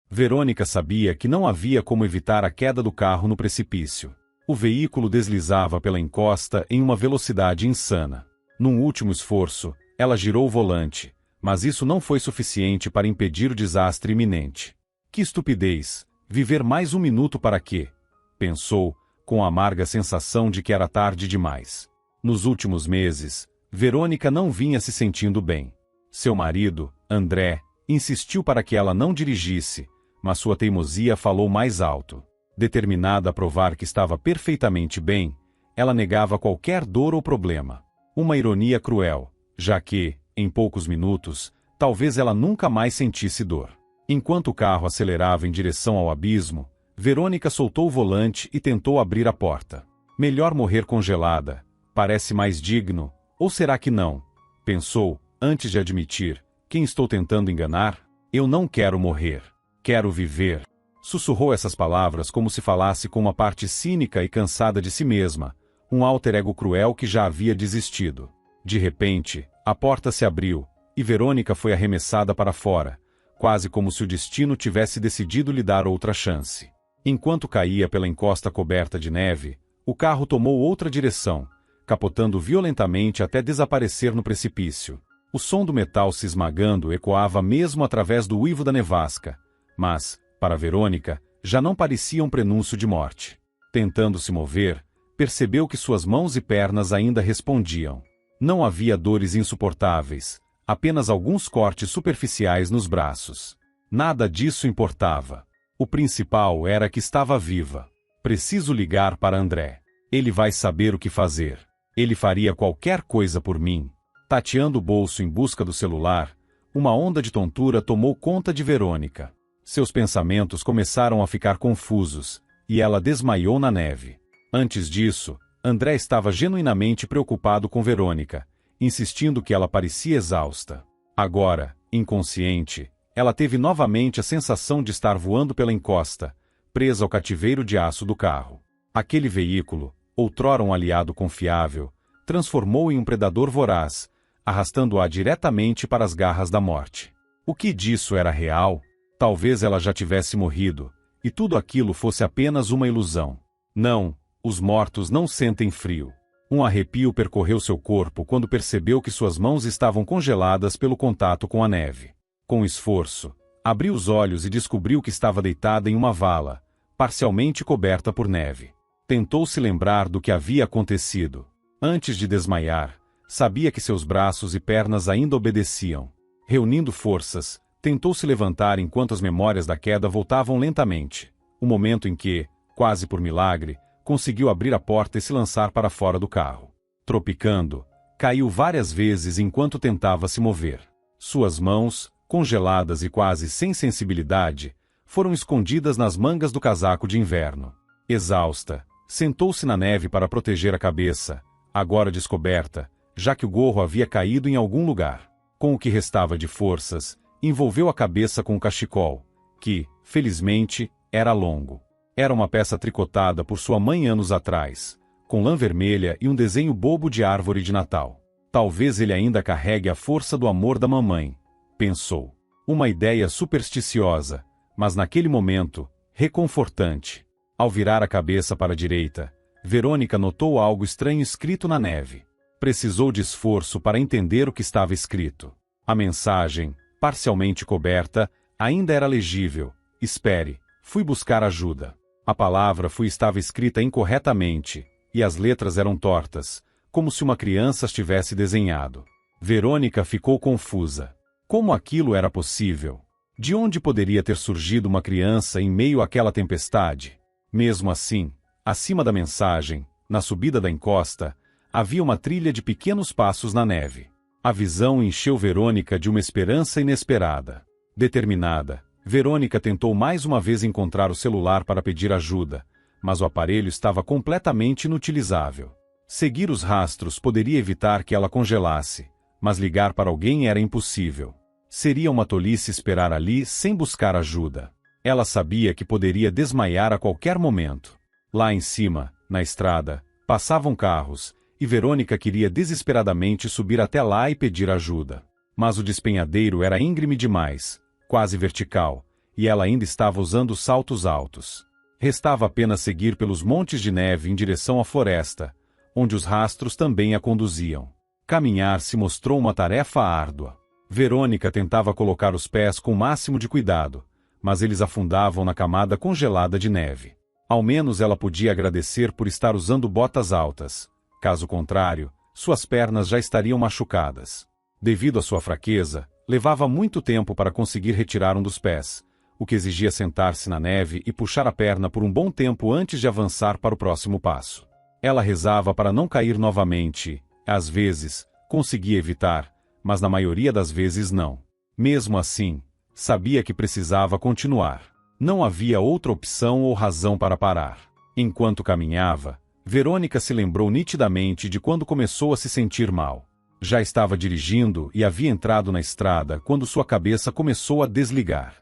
Verônica sabia que não havia como evitar a queda do carro no precipício. O veículo deslizava pela encosta em uma velocidade insana. Num último esforço, ela girou o volante, mas isso não foi suficiente para impedir o desastre iminente. Que estupidez! Viver mais um minuto para quê? Pensou, com a amarga sensação de que era tarde demais. Nos últimos meses, Verônica não vinha se sentindo bem. Seu marido, André, insistiu para que ela não dirigisse, mas sua teimosia falou mais alto. Determinada a provar que estava perfeitamente bem, ela negava qualquer dor ou problema. Uma ironia cruel, já que, em poucos minutos, talvez ela nunca mais sentisse dor. Enquanto o carro acelerava em direção ao abismo, Verônica soltou o volante e tentou abrir a porta. Melhor morrer congelada. Parece mais digno, ou será que não? Pensou, antes de admitir. Quem estou tentando enganar? Eu não quero morrer. Quero viver. Sussurrou essas palavras como se falasse com uma parte cínica e cansada de si mesma, um alter ego cruel que já havia desistido. De repente, a porta se abriu, e Verônica foi arremessada para fora, quase como se o destino tivesse decidido lhe dar outra chance. Enquanto caía pela encosta coberta de neve, o carro tomou outra direção, capotando violentamente até desaparecer no precipício. O som do metal se esmagando ecoava mesmo através do uivo da nevasca, mas, para Verônica, já não parecia um prenúncio de morte. Tentando se mover, percebeu que suas mãos e pernas ainda respondiam. Não havia dores insuportáveis, apenas alguns cortes superficiais nos braços. Nada disso importava. O principal era que estava viva. Preciso ligar para André. Ele vai saber o que fazer. Ele faria qualquer coisa por mim. Tateando o bolso em busca do celular, uma onda de tontura tomou conta de Verônica. Seus pensamentos começaram a ficar confusos, e ela desmaiou na neve. Antes disso, André estava genuinamente preocupado com Verônica, insistindo que ela parecia exausta. Agora, inconsciente, ela teve novamente a sensação de estar voando pela encosta, presa ao cativeiro de aço do carro. Aquele veículo, outrora um aliado confiável, transformou em um predador voraz, arrastando-a diretamente para as garras da morte. O que disso era real? Talvez ela já tivesse morrido, e tudo aquilo fosse apenas uma ilusão. Não, os mortos não sentem frio. Um arrepio percorreu seu corpo quando percebeu que suas mãos estavam congeladas pelo contato com a neve. Com esforço, abriu os olhos e descobriu que estava deitada em uma vala, parcialmente coberta por neve. Tentou se lembrar do que havia acontecido. Antes de desmaiar, sabia que seus braços e pernas ainda obedeciam. Reunindo forças, tentou se levantar enquanto as memórias da queda voltavam lentamente. O momento em que, quase por milagre, conseguiu abrir a porta e se lançar para fora do carro. Tropicando, caiu várias vezes enquanto tentava se mover. Suas mãos, congeladas e quase sem sensibilidade, foram escondidas nas mangas do casaco de inverno. Exausta, sentou-se na neve para proteger a cabeça, agora descoberta, já que o gorro havia caído em algum lugar. Com o que restava de forças, envolveu a cabeça com o cachecol, que, felizmente, era longo. Era uma peça tricotada por sua mãe anos atrás, com lã vermelha e um desenho bobo de árvore de Natal. Talvez ele ainda carregue a força do amor da mamãe, pensou. Uma ideia supersticiosa, mas naquele momento, reconfortante. Ao virar a cabeça para a direita, Verônica notou algo estranho escrito na neve. Precisou de esforço para entender o que estava escrito. A mensagem, parcialmente coberta, ainda era legível. Espere, fui buscar ajuda. A palavra fui estava escrita incorretamente, e as letras eram tortas, como se uma criança as tivesse desenhado. Verônica ficou confusa. Como aquilo era possível? De onde poderia ter surgido uma criança em meio àquela tempestade? Mesmo assim, acima da mensagem, na subida da encosta, havia uma trilha de pequenos passos na neve. A visão encheu Verônica de uma esperança inesperada. Determinada, Verônica tentou mais uma vez encontrar o celular para pedir ajuda, mas o aparelho estava completamente inutilizável. Seguir os rastros poderia evitar que ela congelasse, mas ligar para alguém era impossível. Seria uma tolice esperar ali sem buscar ajuda. Ela sabia que poderia desmaiar a qualquer momento. Lá em cima, na estrada, passavam carros, e Verônica queria desesperadamente subir até lá e pedir ajuda. Mas o despenhadeiro era íngreme demais, quase vertical, e ela ainda estava usando saltos altos. Restava apenas seguir pelos montes de neve em direção à floresta, onde os rastros também a conduziam. Caminhar se mostrou uma tarefa árdua. Verônica tentava colocar os pés com o máximo de cuidado, mas eles afundavam na camada congelada de neve. Ao menos ela podia agradecer por estar usando botas altas. Caso contrário, suas pernas já estariam machucadas. Devido à sua fraqueza, levava muito tempo para conseguir retirar um dos pés, o que exigia sentar-se na neve e puxar a perna por um bom tempo antes de avançar para o próximo passo. Ela rezava para não cair novamente, às vezes, conseguia evitar, mas na maioria das vezes não. Mesmo assim, sabia que precisava continuar. Não havia outra opção ou razão para parar. Enquanto caminhava, Verônica se lembrou nitidamente de quando começou a se sentir mal. Já estava dirigindo e havia entrado na estrada quando sua cabeça começou a desligar.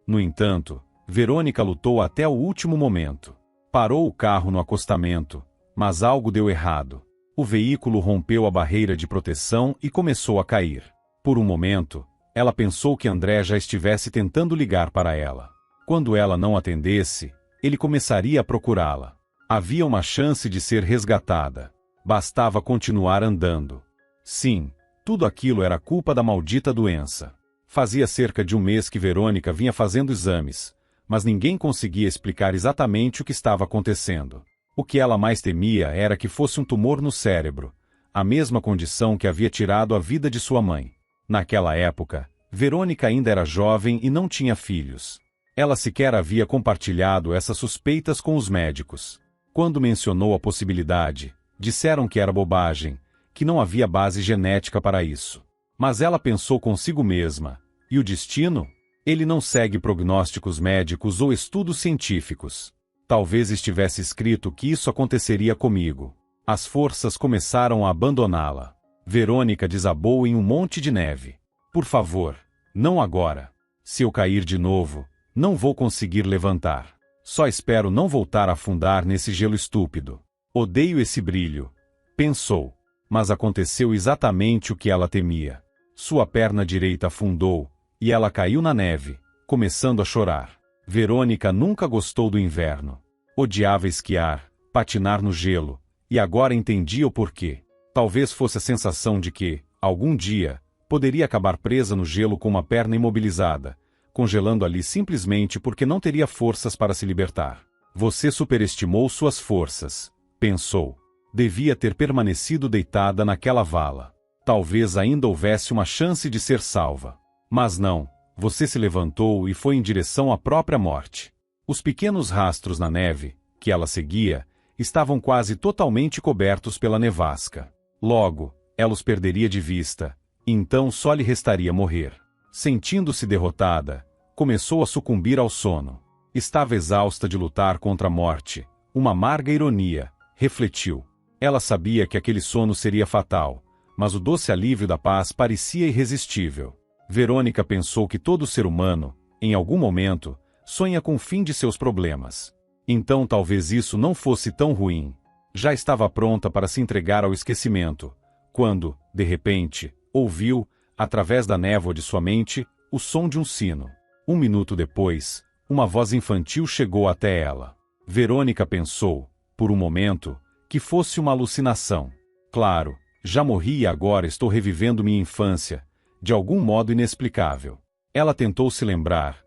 No entanto, Verônica lutou até o último momento. Parou o carro no acostamento, mas algo deu errado. O veículo rompeu a barreira de proteção e começou a cair. Por um momento, ela pensou que André já estivesse tentando ligar para ela. Quando ela não atendesse, ele começaria a procurá-la. Havia uma chance de ser resgatada. Bastava continuar andando. Sim, tudo aquilo era culpa da maldita doença. Fazia cerca de um mês que Verônica vinha fazendo exames, mas ninguém conseguia explicar exatamente o que estava acontecendo. O que ela mais temia era que fosse um tumor no cérebro, a mesma condição que havia tirado a vida de sua mãe. Naquela época, Verônica ainda era jovem e não tinha filhos. Ela sequer havia compartilhado essas suspeitas com os médicos. Quando mencionou a possibilidade, disseram que era bobagem, que não havia base genética para isso. Mas ela pensou consigo mesma, e o destino? Ele não segue prognósticos médicos ou estudos científicos. Talvez estivesse escrito que isso aconteceria comigo. As forças começaram a abandoná-la. Verônica desabou em um monte de neve. Por favor, não agora. Se eu cair de novo, não vou conseguir levantar. Só espero não voltar a afundar nesse gelo estúpido. Odeio esse brilho, pensou. Mas aconteceu exatamente o que ela temia. Sua perna direita afundou, e ela caiu na neve, começando a chorar. Verônica nunca gostou do inverno. Odiava esquiar, patinar no gelo, e agora entendia o porquê. Talvez fosse a sensação de que, algum dia, poderia acabar presa no gelo com uma perna imobilizada, congelando ali simplesmente porque não teria forças para se libertar. Você superestimou suas forças, pensou. Devia ter permanecido deitada naquela vala. Talvez ainda houvesse uma chance de ser salva. Mas não, você se levantou e foi em direção à própria morte. Os pequenos rastros na neve, que ela seguia, estavam quase totalmente cobertos pela nevasca. Logo, ela os perderia de vista, e então só lhe restaria morrer. Sentindo-se derrotada, começou a sucumbir ao sono. Estava exausta de lutar contra a morte. Uma amarga ironia, refletiu. Ela sabia que aquele sono seria fatal, mas o doce alívio da paz parecia irresistível. Verônica pensou que todo ser humano, em algum momento, sonha com o fim de seus problemas. Então talvez isso não fosse tão ruim. Já estava pronta para se entregar ao esquecimento, quando, de repente, ouviu, através da névoa de sua mente, o som de um sino. Um minuto depois, uma voz infantil chegou até ela. Verônica pensou, por um momento, que fosse uma alucinação. Claro, já morri e agora estou revivendo minha infância, de algum modo inexplicável. Ela tentou se lembrar.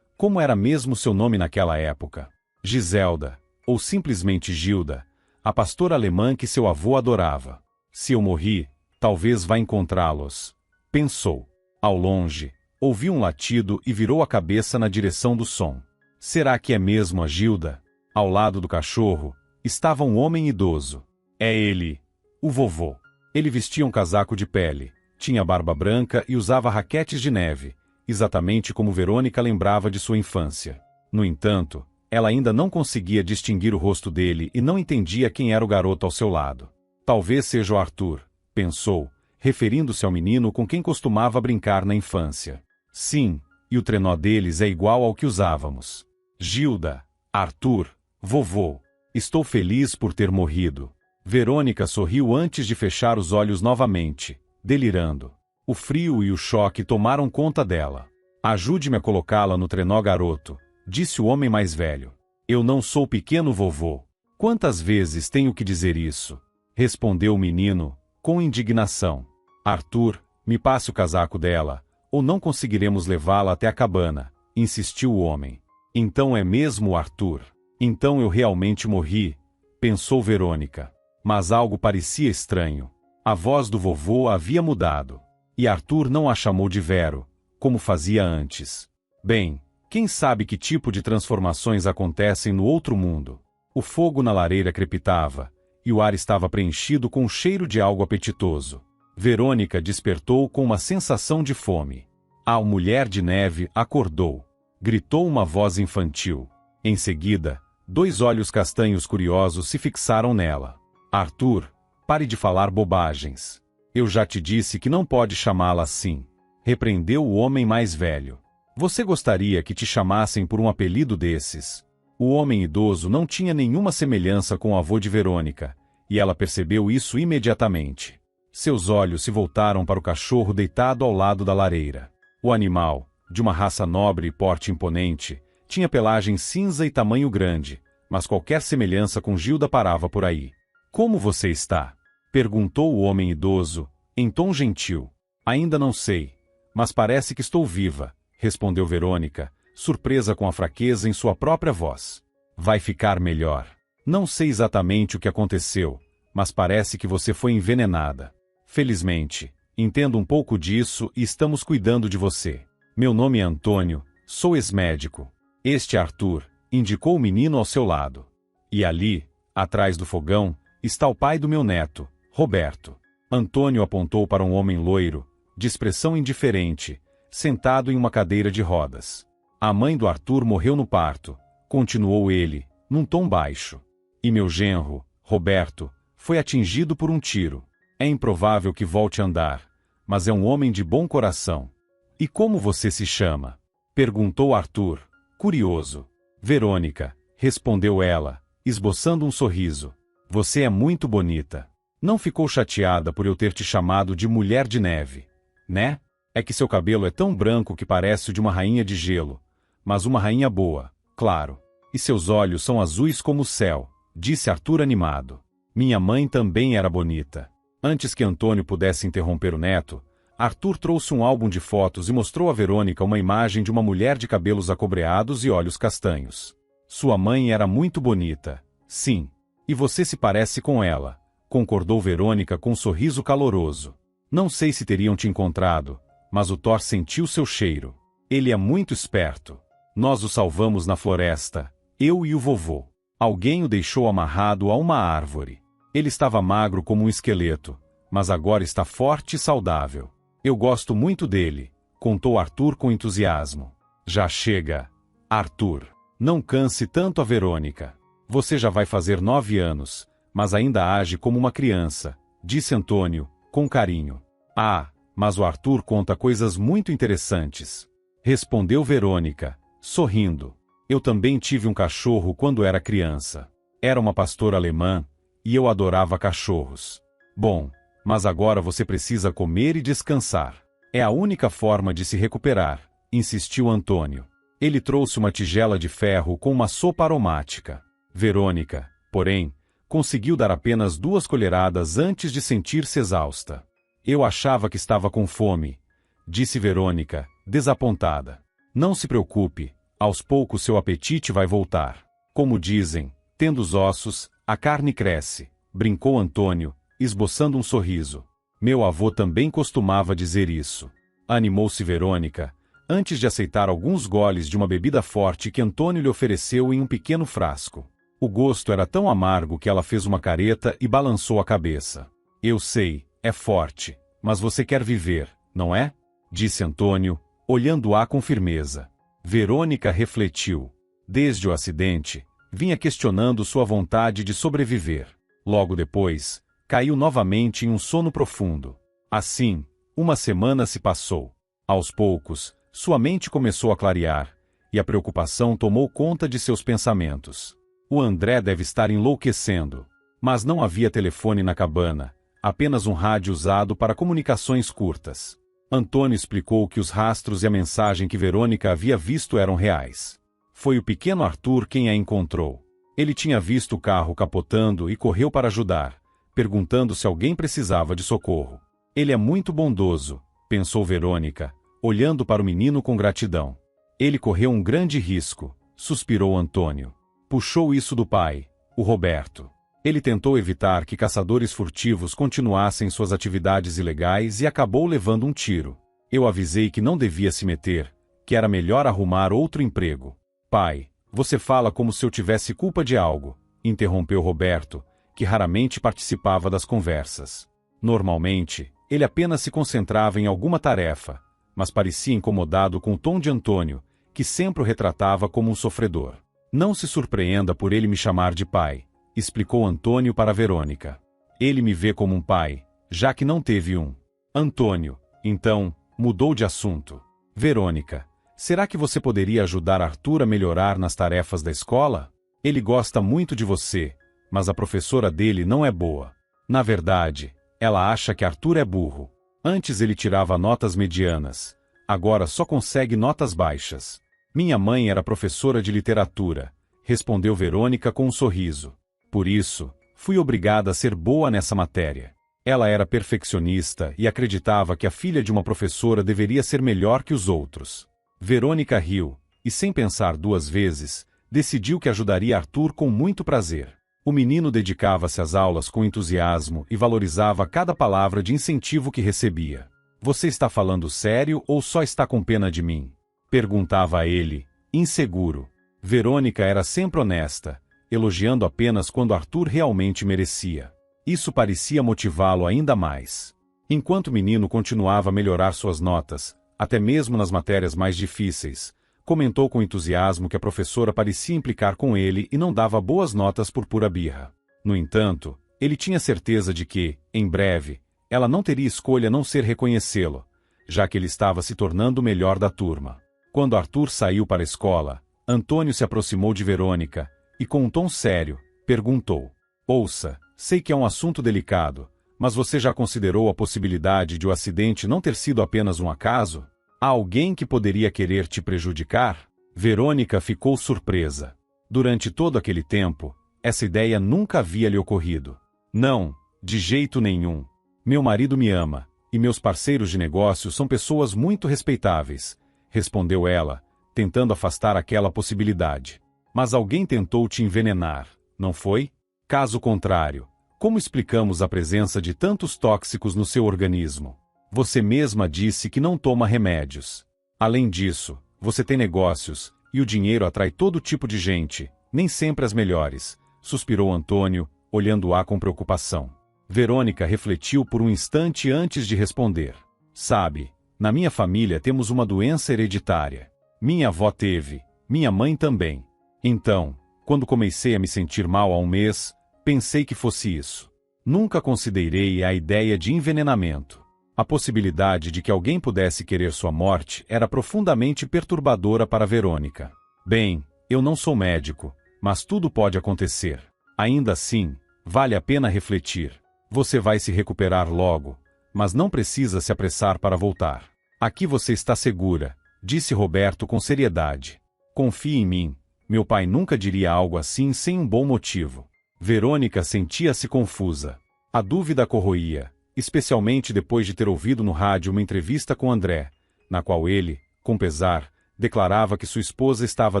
Como era mesmo seu nome naquela época? Giselda, ou simplesmente Gilda, a pastora alemã que seu avô adorava. Se eu morri, talvez vá encontrá-los, pensou. Ao longe, ouviu um latido e virou a cabeça na direção do som. Será que é mesmo a Gilda? Ao lado do cachorro, estava um homem idoso. É ele, o vovô. Ele vestia um casaco de pele, tinha barba branca e usava raquetes de neve, exatamente como Verônica lembrava de sua infância. No entanto, ela ainda não conseguia distinguir o rosto dele e não entendia quem era o garoto ao seu lado. Talvez seja o Arthur, pensou, referindo-se ao menino com quem costumava brincar na infância. Sim, e o trenó deles é igual ao que usávamos. Gilda, Arthur, vovô. Estou feliz por ter morrido. Verônica sorriu antes de fechar os olhos novamente, delirando. O frio e o choque tomaram conta dela. Ajude-me a colocá-la no trenó, garoto, disse o homem mais velho. Eu não sou pequeno vovô. Quantas vezes tenho que dizer isso? Respondeu o menino, com indignação. Arthur, me passe o casaco dela, ou não conseguiremos levá-la até a cabana, insistiu o homem. Então é mesmo o Arthur. Então eu realmente morri, pensou Verônica. Mas algo parecia estranho. A voz do vovô havia mudado. E Arthur não a chamou de Vero, como fazia antes. Bem, quem sabe que tipo de transformações acontecem no outro mundo? O fogo na lareira crepitava, e o ar estava preenchido com o cheiro de algo apetitoso. Verônica despertou com uma sensação de fome. A mulher de neve acordou. Gritou uma voz infantil. Em seguida, 2 olhos castanhos curiosos se fixaram nela. Arthur, pare de falar bobagens. Eu já te disse que não pode chamá-la assim. Repreendeu o homem mais velho. Você gostaria que te chamassem por um apelido desses? O homem idoso não tinha nenhuma semelhança com o avô de Verônica, e ela percebeu isso imediatamente. Seus olhos se voltaram para o cachorro deitado ao lado da lareira. O animal, de uma raça nobre e porte imponente, tinha pelagem cinza e tamanho grande, mas qualquer semelhança com Gilda parava por aí. Como você está? Perguntou o homem idoso, em tom gentil. Ainda não sei, mas parece que estou viva, respondeu Verônica, surpresa com a fraqueza em sua própria voz. Vai ficar melhor. Não sei exatamente o que aconteceu, mas parece que você foi envenenada. Felizmente, entendo um pouco disso e estamos cuidando de você. Meu nome é Antônio, sou ex-médico. Este é Arthur, indicou o menino ao seu lado. E ali, atrás do fogão, está o pai do meu neto, Roberto. Antônio apontou para um homem loiro, de expressão indiferente, sentado em uma cadeira de rodas. A mãe do Arthur morreu no parto, continuou ele, num tom baixo. E meu genro, Roberto, foi atingido por um tiro. É improvável que volte a andar, mas é um homem de bom coração. E como você se chama? Perguntou Arthur, curioso. Verônica, respondeu ela, esboçando um sorriso. Você é muito bonita. Não ficou chateada por eu ter te chamado de mulher de neve, né? É que seu cabelo é tão branco que parece o de uma rainha de gelo, mas uma rainha boa, claro. E seus olhos são azuis como o céu, disse Arthur animado. Minha mãe também era bonita. Antes que Antônio pudesse interromper o neto, Arthur trouxe um álbum de fotos e mostrou a Verônica uma imagem de uma mulher de cabelos acobreados e olhos castanhos. Sua mãe era muito bonita, sim. E você se parece com ela, concordou Verônica com um sorriso caloroso. Não sei se teriam te encontrado, mas o Thor sentiu seu cheiro. Ele é muito esperto. Nós o salvamos na floresta, eu e o vovô. Alguém o deixou amarrado a uma árvore. Ele estava magro como um esqueleto, mas agora está forte e saudável. Eu gosto muito dele, contou Arthur com entusiasmo. Já chega, Arthur. Não canse tanto a Verônica. Você já vai fazer 9 anos, mas ainda age como uma criança, disse Antônio, com carinho. Ah, mas o Arthur conta coisas muito interessantes. Respondeu Verônica, sorrindo. Eu também tive um cachorro quando era criança. Era uma pastora alemã, e eu adorava cachorros. Bom, mas agora você precisa comer e descansar. É a única forma de se recuperar, insistiu Antônio. Ele trouxe uma tigela de ferro com uma sopa aromática. Verônica, porém, conseguiu dar apenas 2 colheradas antes de sentir-se exausta. Eu achava que estava com fome, disse Verônica, desapontada. Não se preocupe, aos poucos seu apetite vai voltar. Como dizem, tendo os ossos, a carne cresce, brincou Antônio, esboçando um sorriso. Meu avô também costumava dizer isso. Animou-se Verônica, antes de aceitar alguns goles de uma bebida forte que Antônio lhe ofereceu em um pequeno frasco. O gosto era tão amargo que ela fez uma careta e balançou a cabeça. Eu sei, é forte, mas você quer viver, não é? Disse Antônio, olhando-a com firmeza. Verônica refletiu. Desde o acidente, vinha questionando sua vontade de sobreviver. Logo depois, caiu novamente em um sono profundo. Assim, uma semana se passou. Aos poucos, sua mente começou a clarear, e a preocupação tomou conta de seus pensamentos. O André deve estar enlouquecendo. Mas não havia telefone na cabana, apenas um rádio usado para comunicações curtas. Antônio explicou que os rastros e a mensagem que Verônica havia visto eram reais. Foi o pequeno Arthur quem a encontrou. Ele tinha visto o carro capotando e correu para ajudar, perguntando se alguém precisava de socorro. Ele é muito bondoso, pensou Verônica, olhando para o menino com gratidão. Ele correu um grande risco, suspirou Antônio. Puxou isso do pai, o Roberto. Ele tentou evitar que caçadores furtivos continuassem suas atividades ilegais e acabou levando um tiro. Eu avisei que não devia se meter, que era melhor arrumar outro emprego. Pai, você fala como se eu tivesse culpa de algo, interrompeu Roberto, que raramente participava das conversas. Normalmente, ele apenas se concentrava em alguma tarefa, mas parecia incomodado com o tom de Antônio, que sempre o retratava como um sofredor. Não se surpreenda por ele me chamar de pai, explicou Antônio para Verônica. Ele me vê como um pai, já que não teve um. Antônio, então, mudou de assunto. Verônica, será que você poderia ajudar Arthur a melhorar nas tarefas da escola? Ele gosta muito de você, mas a professora dele não é boa. Na verdade, ela acha que Arthur é burro. Antes ele tirava notas medianas, agora só consegue notas baixas. Minha mãe era professora de literatura, respondeu Verônica com um sorriso. Por isso, fui obrigada a ser boa nessa matéria. Ela era perfeccionista e acreditava que a filha de uma professora deveria ser melhor que os outros. Verônica riu, e sem pensar duas vezes, decidiu que ajudaria Arthur com muito prazer. O menino dedicava-se às aulas com entusiasmo e valorizava cada palavra de incentivo que recebia. Você está falando sério ou só está com pena de mim? Perguntava a ele, inseguro. Verônica era sempre honesta, elogiando apenas quando Arthur realmente merecia. Isso parecia motivá-lo ainda mais. Enquanto o menino continuava a melhorar suas notas, até mesmo nas matérias mais difíceis, comentou com entusiasmo que a professora parecia implicar com ele e não dava boas notas por pura birra. No entanto, ele tinha certeza de que, em breve, ela não teria escolha a não ser reconhecê-lo, já que ele estava se tornando o melhor da turma. Quando Arthur saiu para a escola, Antônio se aproximou de Verônica e, com um tom sério, perguntou: Ouça, sei que é um assunto delicado, mas você já considerou a possibilidade de o acidente não ter sido apenas um acaso? Há alguém que poderia querer te prejudicar? Verônica ficou surpresa. Durante todo aquele tempo, essa ideia nunca havia lhe ocorrido. Não, de jeito nenhum. Meu marido me ama, e meus parceiros de negócios são pessoas muito respeitáveis, respondeu ela, tentando afastar aquela possibilidade. Mas alguém tentou te envenenar, não foi? Caso contrário, como explicamos a presença de tantos tóxicos no seu organismo? Você mesma disse que não toma remédios. Além disso, você tem negócios, e o dinheiro atrai todo tipo de gente, nem sempre as melhores, suspirou Antônio, olhando-a com preocupação. Verônica refletiu por um instante antes de responder. Sabe, na minha família temos uma doença hereditária. Minha avó teve, minha mãe também. Então, quando comecei a me sentir mal há um mês, pensei que fosse isso. Nunca considerei a ideia de envenenamento. A possibilidade de que alguém pudesse querer sua morte era profundamente perturbadora para Verônica. Bem, eu não sou médico, mas tudo pode acontecer. Ainda assim, vale a pena refletir. Você vai se recuperar logo, mas não precisa se apressar para voltar. Aqui você está segura, disse Roberto com seriedade. Confie em mim, meu pai nunca diria algo assim sem um bom motivo. Verônica sentia-se confusa. A dúvida corroía, especialmente depois de ter ouvido no rádio uma entrevista com André, na qual ele, com pesar, declarava que sua esposa estava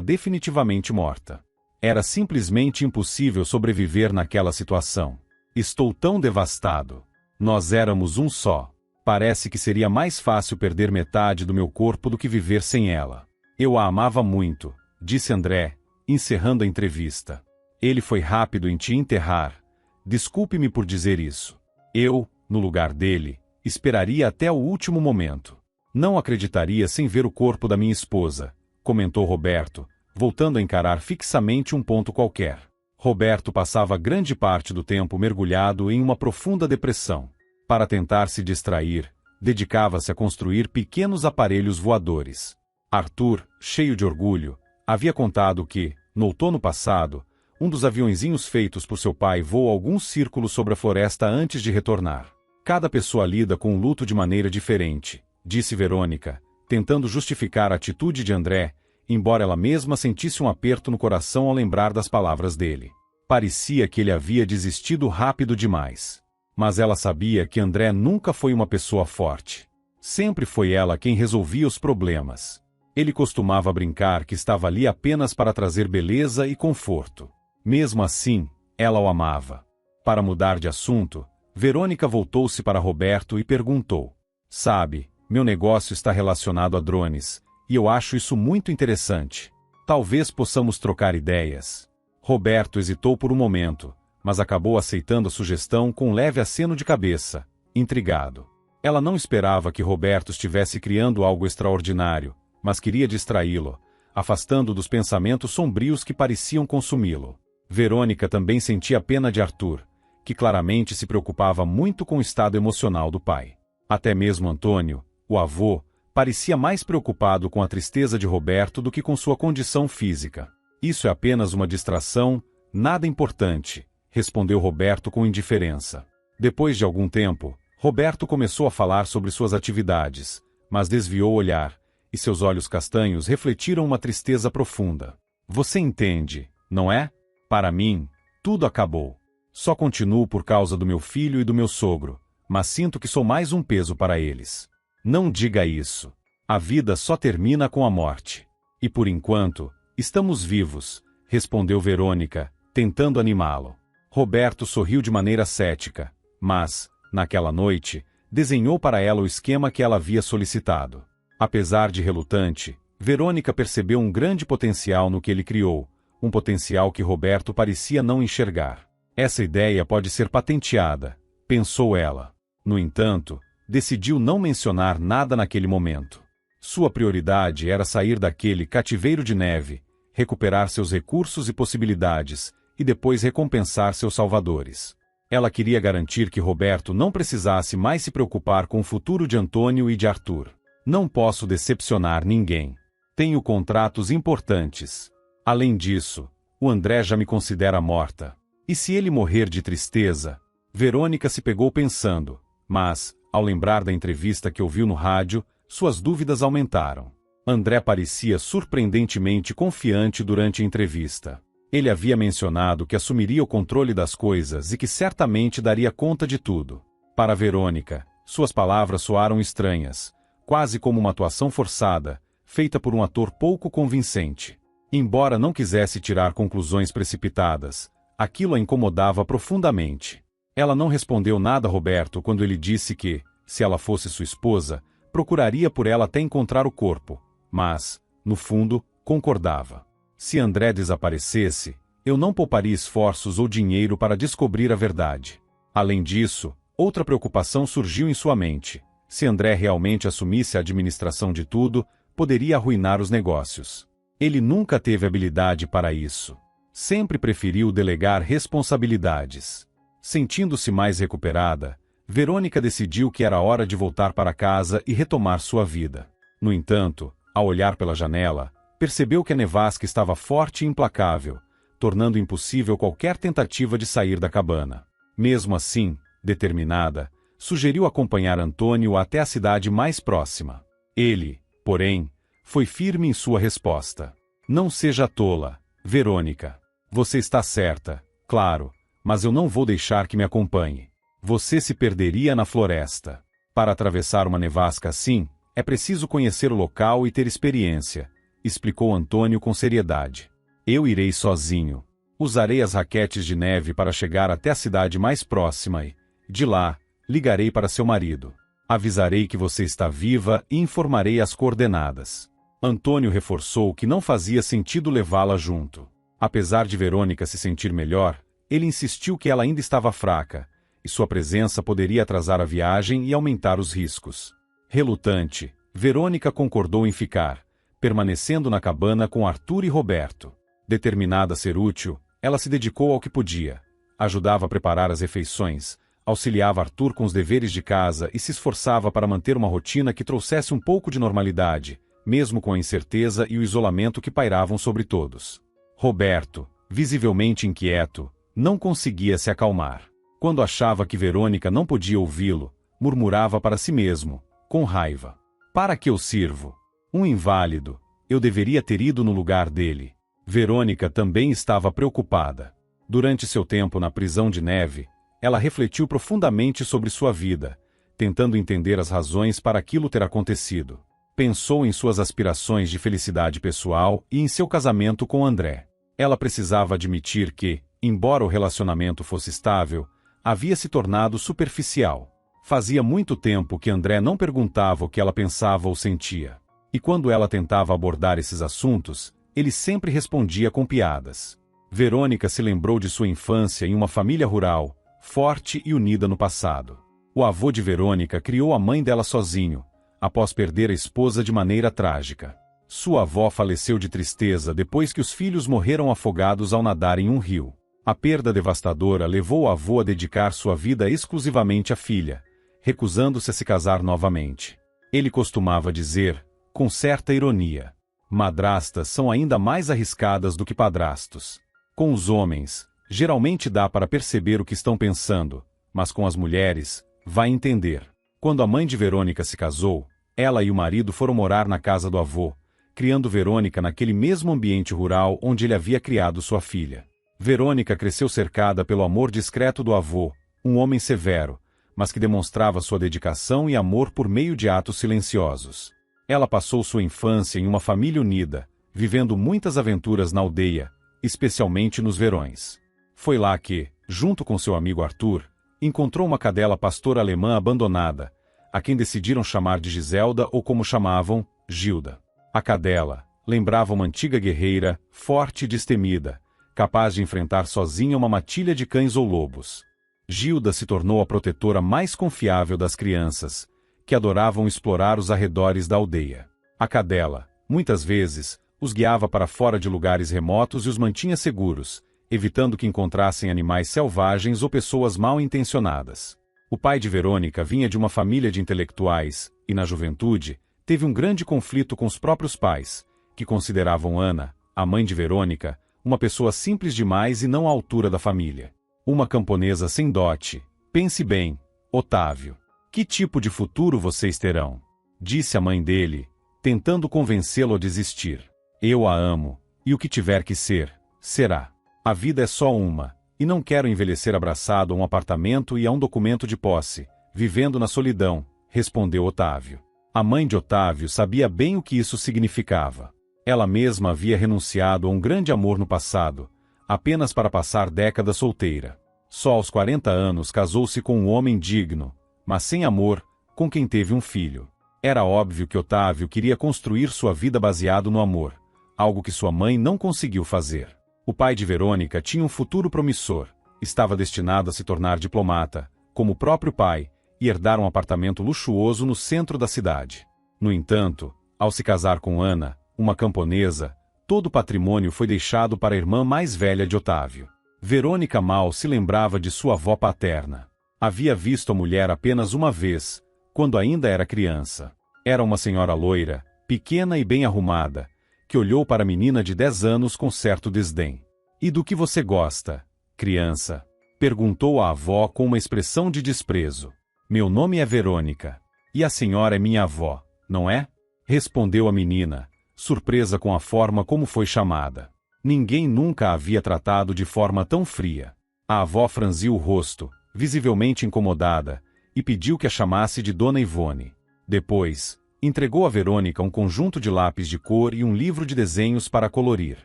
definitivamente morta. Era simplesmente impossível sobreviver naquela situação. Estou tão devastado. Nós éramos um só. Parece que seria mais fácil perder metade do meu corpo do que viver sem ela. Eu a amava muito, disse André, encerrando a entrevista. Ele foi rápido em te enterrar. Desculpe-me por dizer isso. Eu, no lugar dele, esperaria até o último momento. Não acreditaria sem ver o corpo da minha esposa, comentou Roberto, voltando a encarar fixamente um ponto qualquer. Roberto passava grande parte do tempo mergulhado em uma profunda depressão. Para tentar se distrair, dedicava-se a construir pequenos aparelhos voadores. Arthur, cheio de orgulho, havia contado que, no outono passado, um dos aviõezinhos feitos por seu pai voou alguns círculos sobre a floresta antes de retornar. Cada pessoa lida com o luto de maneira diferente, disse Verônica, tentando justificar a atitude de André, embora ela mesma sentisse um aperto no coração ao lembrar das palavras dele. Parecia que ele havia desistido rápido demais. Mas ela sabia que André nunca foi uma pessoa forte. Sempre foi ela quem resolvia os problemas. Ele costumava brincar que estava ali apenas para trazer beleza e conforto. Mesmo assim, ela o amava. Para mudar de assunto, Verônica voltou-se para Roberto e perguntou: "Sabe, meu negócio está relacionado a drones, e eu acho isso muito interessante. Talvez possamos trocar ideias." Roberto hesitou por um momento, mas acabou aceitando a sugestão com um leve aceno de cabeça, intrigado. Ela não esperava que Roberto estivesse criando algo extraordinário, mas queria distraí-lo, afastando dos pensamentos sombrios que pareciam consumi-lo. Verônica também sentia pena de Arthur, que claramente se preocupava muito com o estado emocional do pai. Até mesmo Antônio, o avô, parecia mais preocupado com a tristeza de Roberto do que com sua condição física. "Isso é apenas uma distração, nada importante", respondeu Roberto com indiferença. Depois de algum tempo, Roberto começou a falar sobre suas atividades, mas desviou o olhar, e seus olhos castanhos refletiram uma tristeza profunda. "Você entende, não é? Para mim, tudo acabou. Só continuo por causa do meu filho e do meu sogro, mas sinto que sou mais um peso para eles." "Não diga isso. A vida só termina com a morte. E por enquanto, estamos vivos", respondeu Verônica, tentando animá-lo. Roberto sorriu de maneira cética, mas, naquela noite, desenhou para ela o esquema que ela havia solicitado. Apesar de relutante, Verônica percebeu um grande potencial no que ele criou, um potencial que Roberto parecia não enxergar. "Essa ideia pode ser patenteada", pensou ela. No entanto, decidiu não mencionar nada naquele momento. Sua prioridade era sair daquele cativeiro de neve, recuperar seus recursos e possibilidades, e depois recompensar seus salvadores. Ela queria garantir que Roberto não precisasse mais se preocupar com o futuro de Antônio e de Arthur. "Não posso decepcionar ninguém. Tenho contratos importantes. Além disso, o André já me considera morta. E se ele morrer de tristeza?" Verônica se pegou pensando, mas, ao lembrar da entrevista que ouviu no rádio, suas dúvidas aumentaram. André parecia surpreendentemente confiante durante a entrevista. Ele havia mencionado que assumiria o controle das coisas e que certamente daria conta de tudo. Para Verônica, suas palavras soaram estranhas, quase como uma atuação forçada, feita por um ator pouco convincente. Embora não quisesse tirar conclusões precipitadas, aquilo a incomodava profundamente. Ela não respondeu nada a Roberto quando ele disse que, se ela fosse sua esposa, procuraria por ela até encontrar o corpo, mas, no fundo, concordava. "Se André desaparecesse, eu não pouparia esforços ou dinheiro para descobrir a verdade." Além disso, outra preocupação surgiu em sua mente. Se André realmente assumisse a administração de tudo, poderia arruinar os negócios. Ele nunca teve habilidade para isso. Sempre preferiu delegar responsabilidades. Sentindo-se mais recuperada, Verônica decidiu que era hora de voltar para casa e retomar sua vida. No entanto, ao olhar pela janela, percebeu que a nevasca estava forte e implacável, tornando impossível qualquer tentativa de sair da cabana. Mesmo assim, determinada, sugeriu acompanhar Antônio até a cidade mais próxima. Ele, porém, foi firme em sua resposta. "Não seja tola, Verônica. Você está certa, claro, mas eu não vou deixar que me acompanhe. Você se perderia na floresta. Para atravessar uma nevasca assim, é preciso conhecer o local e ter experiência", explicou Antônio com seriedade. "Eu irei sozinho. Usarei as raquetes de neve para chegar até a cidade mais próxima e, de lá, ligarei para seu marido. Avisarei que você está viva e informarei as coordenadas." Antônio reforçou que não fazia sentido levá-la junto. Apesar de Verônica se sentir melhor, ele insistiu que ela ainda estava fraca, e sua presença poderia atrasar a viagem e aumentar os riscos. Relutante, Verônica concordou em ficar, permanecendo na cabana com Arthur e Roberto. Determinada a ser útil, ela se dedicou ao que podia. Ajudava a preparar as refeições, auxiliava Arthur com os deveres de casa e se esforçava para manter uma rotina que trouxesse um pouco de normalidade, mesmo com a incerteza e o isolamento que pairavam sobre todos. Roberto, visivelmente inquieto, não conseguia se acalmar. Quando achava que Verônica não podia ouvi-lo, murmurava para si mesmo, com raiva: Para que eu sirvo? Um inválido. Eu deveria ter ido no lugar dele. Verônica também estava preocupada. Durante seu tempo na prisão de neve, ela refletiu profundamente sobre sua vida, tentando entender as razões para aquilo ter acontecido. Pensou em suas aspirações de felicidade pessoal e em seu casamento com André. Ela precisava admitir que, embora o relacionamento fosse estável, havia se tornado superficial. Fazia muito tempo que André não perguntava o que ela pensava ou sentia. E quando ela tentava abordar esses assuntos, ele sempre respondia com piadas. Verônica se lembrou de sua infância em uma família rural, forte e unida no passado. O avô de Verônica criou a mãe dela sozinho, após perder a esposa de maneira trágica. Sua avó faleceu de tristeza depois que os filhos morreram afogados ao nadar em um rio. A perda devastadora levou o avô a dedicar sua vida exclusivamente à filha, recusando-se a se casar novamente. Ele costumava dizer, com certa ironia, madrastas são ainda mais arriscadas do que padrastos. Com os homens, geralmente dá para perceber o que estão pensando, mas com as mulheres, vai entender. Quando a mãe de Verônica se casou, ela e o marido foram morar na casa do avô, criando Verônica naquele mesmo ambiente rural onde ele havia criado sua filha. Verônica cresceu cercada pelo amor discreto do avô, um homem severo, mas que demonstrava sua dedicação e amor por meio de atos silenciosos. Ela passou sua infância em uma família unida, vivendo muitas aventuras na aldeia, especialmente nos verões. Foi lá que, junto com seu amigo Arthur, encontrou uma cadela pastora alemã abandonada, a quem decidiram chamar de Giselda ou como chamavam, Gilda. A cadela lembrava uma antiga guerreira, forte e destemida, capaz de enfrentar sozinha uma matilha de cães ou lobos. Gilda se tornou a protetora mais confiável das crianças, que adoravam explorar os arredores da aldeia. A cadela, muitas vezes, os guiava para fora de lugares remotos e os mantinha seguros, evitando que encontrassem animais selvagens ou pessoas mal intencionadas. O pai de Verônica vinha de uma família de intelectuais e, na juventude, teve um grande conflito com os próprios pais, que consideravam Ana, a mãe de Verônica, uma pessoa simples demais e não à altura da família. Uma camponesa sem dote. Pense bem, Otávio. Que tipo de futuro vocês terão? Disse a mãe dele, tentando convencê-lo a desistir. Eu a amo, e o que tiver que ser, será. A vida é só uma, e não quero envelhecer abraçado a um apartamento e a um documento de posse, vivendo na solidão, respondeu Otávio. A mãe de Otávio sabia bem o que isso significava. Ela mesma havia renunciado a um grande amor no passado, apenas para passar décadas solteira. Só aos 40 anos casou-se com um homem digno, mas sem amor, com quem teve um filho. Era óbvio que Otávio queria construir sua vida baseado no amor, algo que sua mãe não conseguiu fazer. O pai de Verônica tinha um futuro promissor, estava destinado a se tornar diplomata, como o próprio pai, e herdar um apartamento luxuoso no centro da cidade. No entanto, ao se casar com Ana, uma camponesa, todo o patrimônio foi deixado para a irmã mais velha de Otávio. Verônica mal se lembrava de sua avó paterna. Havia visto a mulher apenas uma vez, quando ainda era criança. Era uma senhora loira, pequena e bem arrumada, que olhou para a menina de 10 anos com certo desdém. "E do que você gosta, criança?" perguntou a avó com uma expressão de desprezo. "Meu nome é Verônica. E a senhora é minha avó, não é?" respondeu a menina, surpresa com a forma como foi chamada. Ninguém nunca a havia tratado de forma tão fria. A avó franziu o rosto, visivelmente incomodada, e pediu que a chamasse de Dona Ivone. Depois, entregou a Verônica um conjunto de lápis de cor e um livro de desenhos para colorir.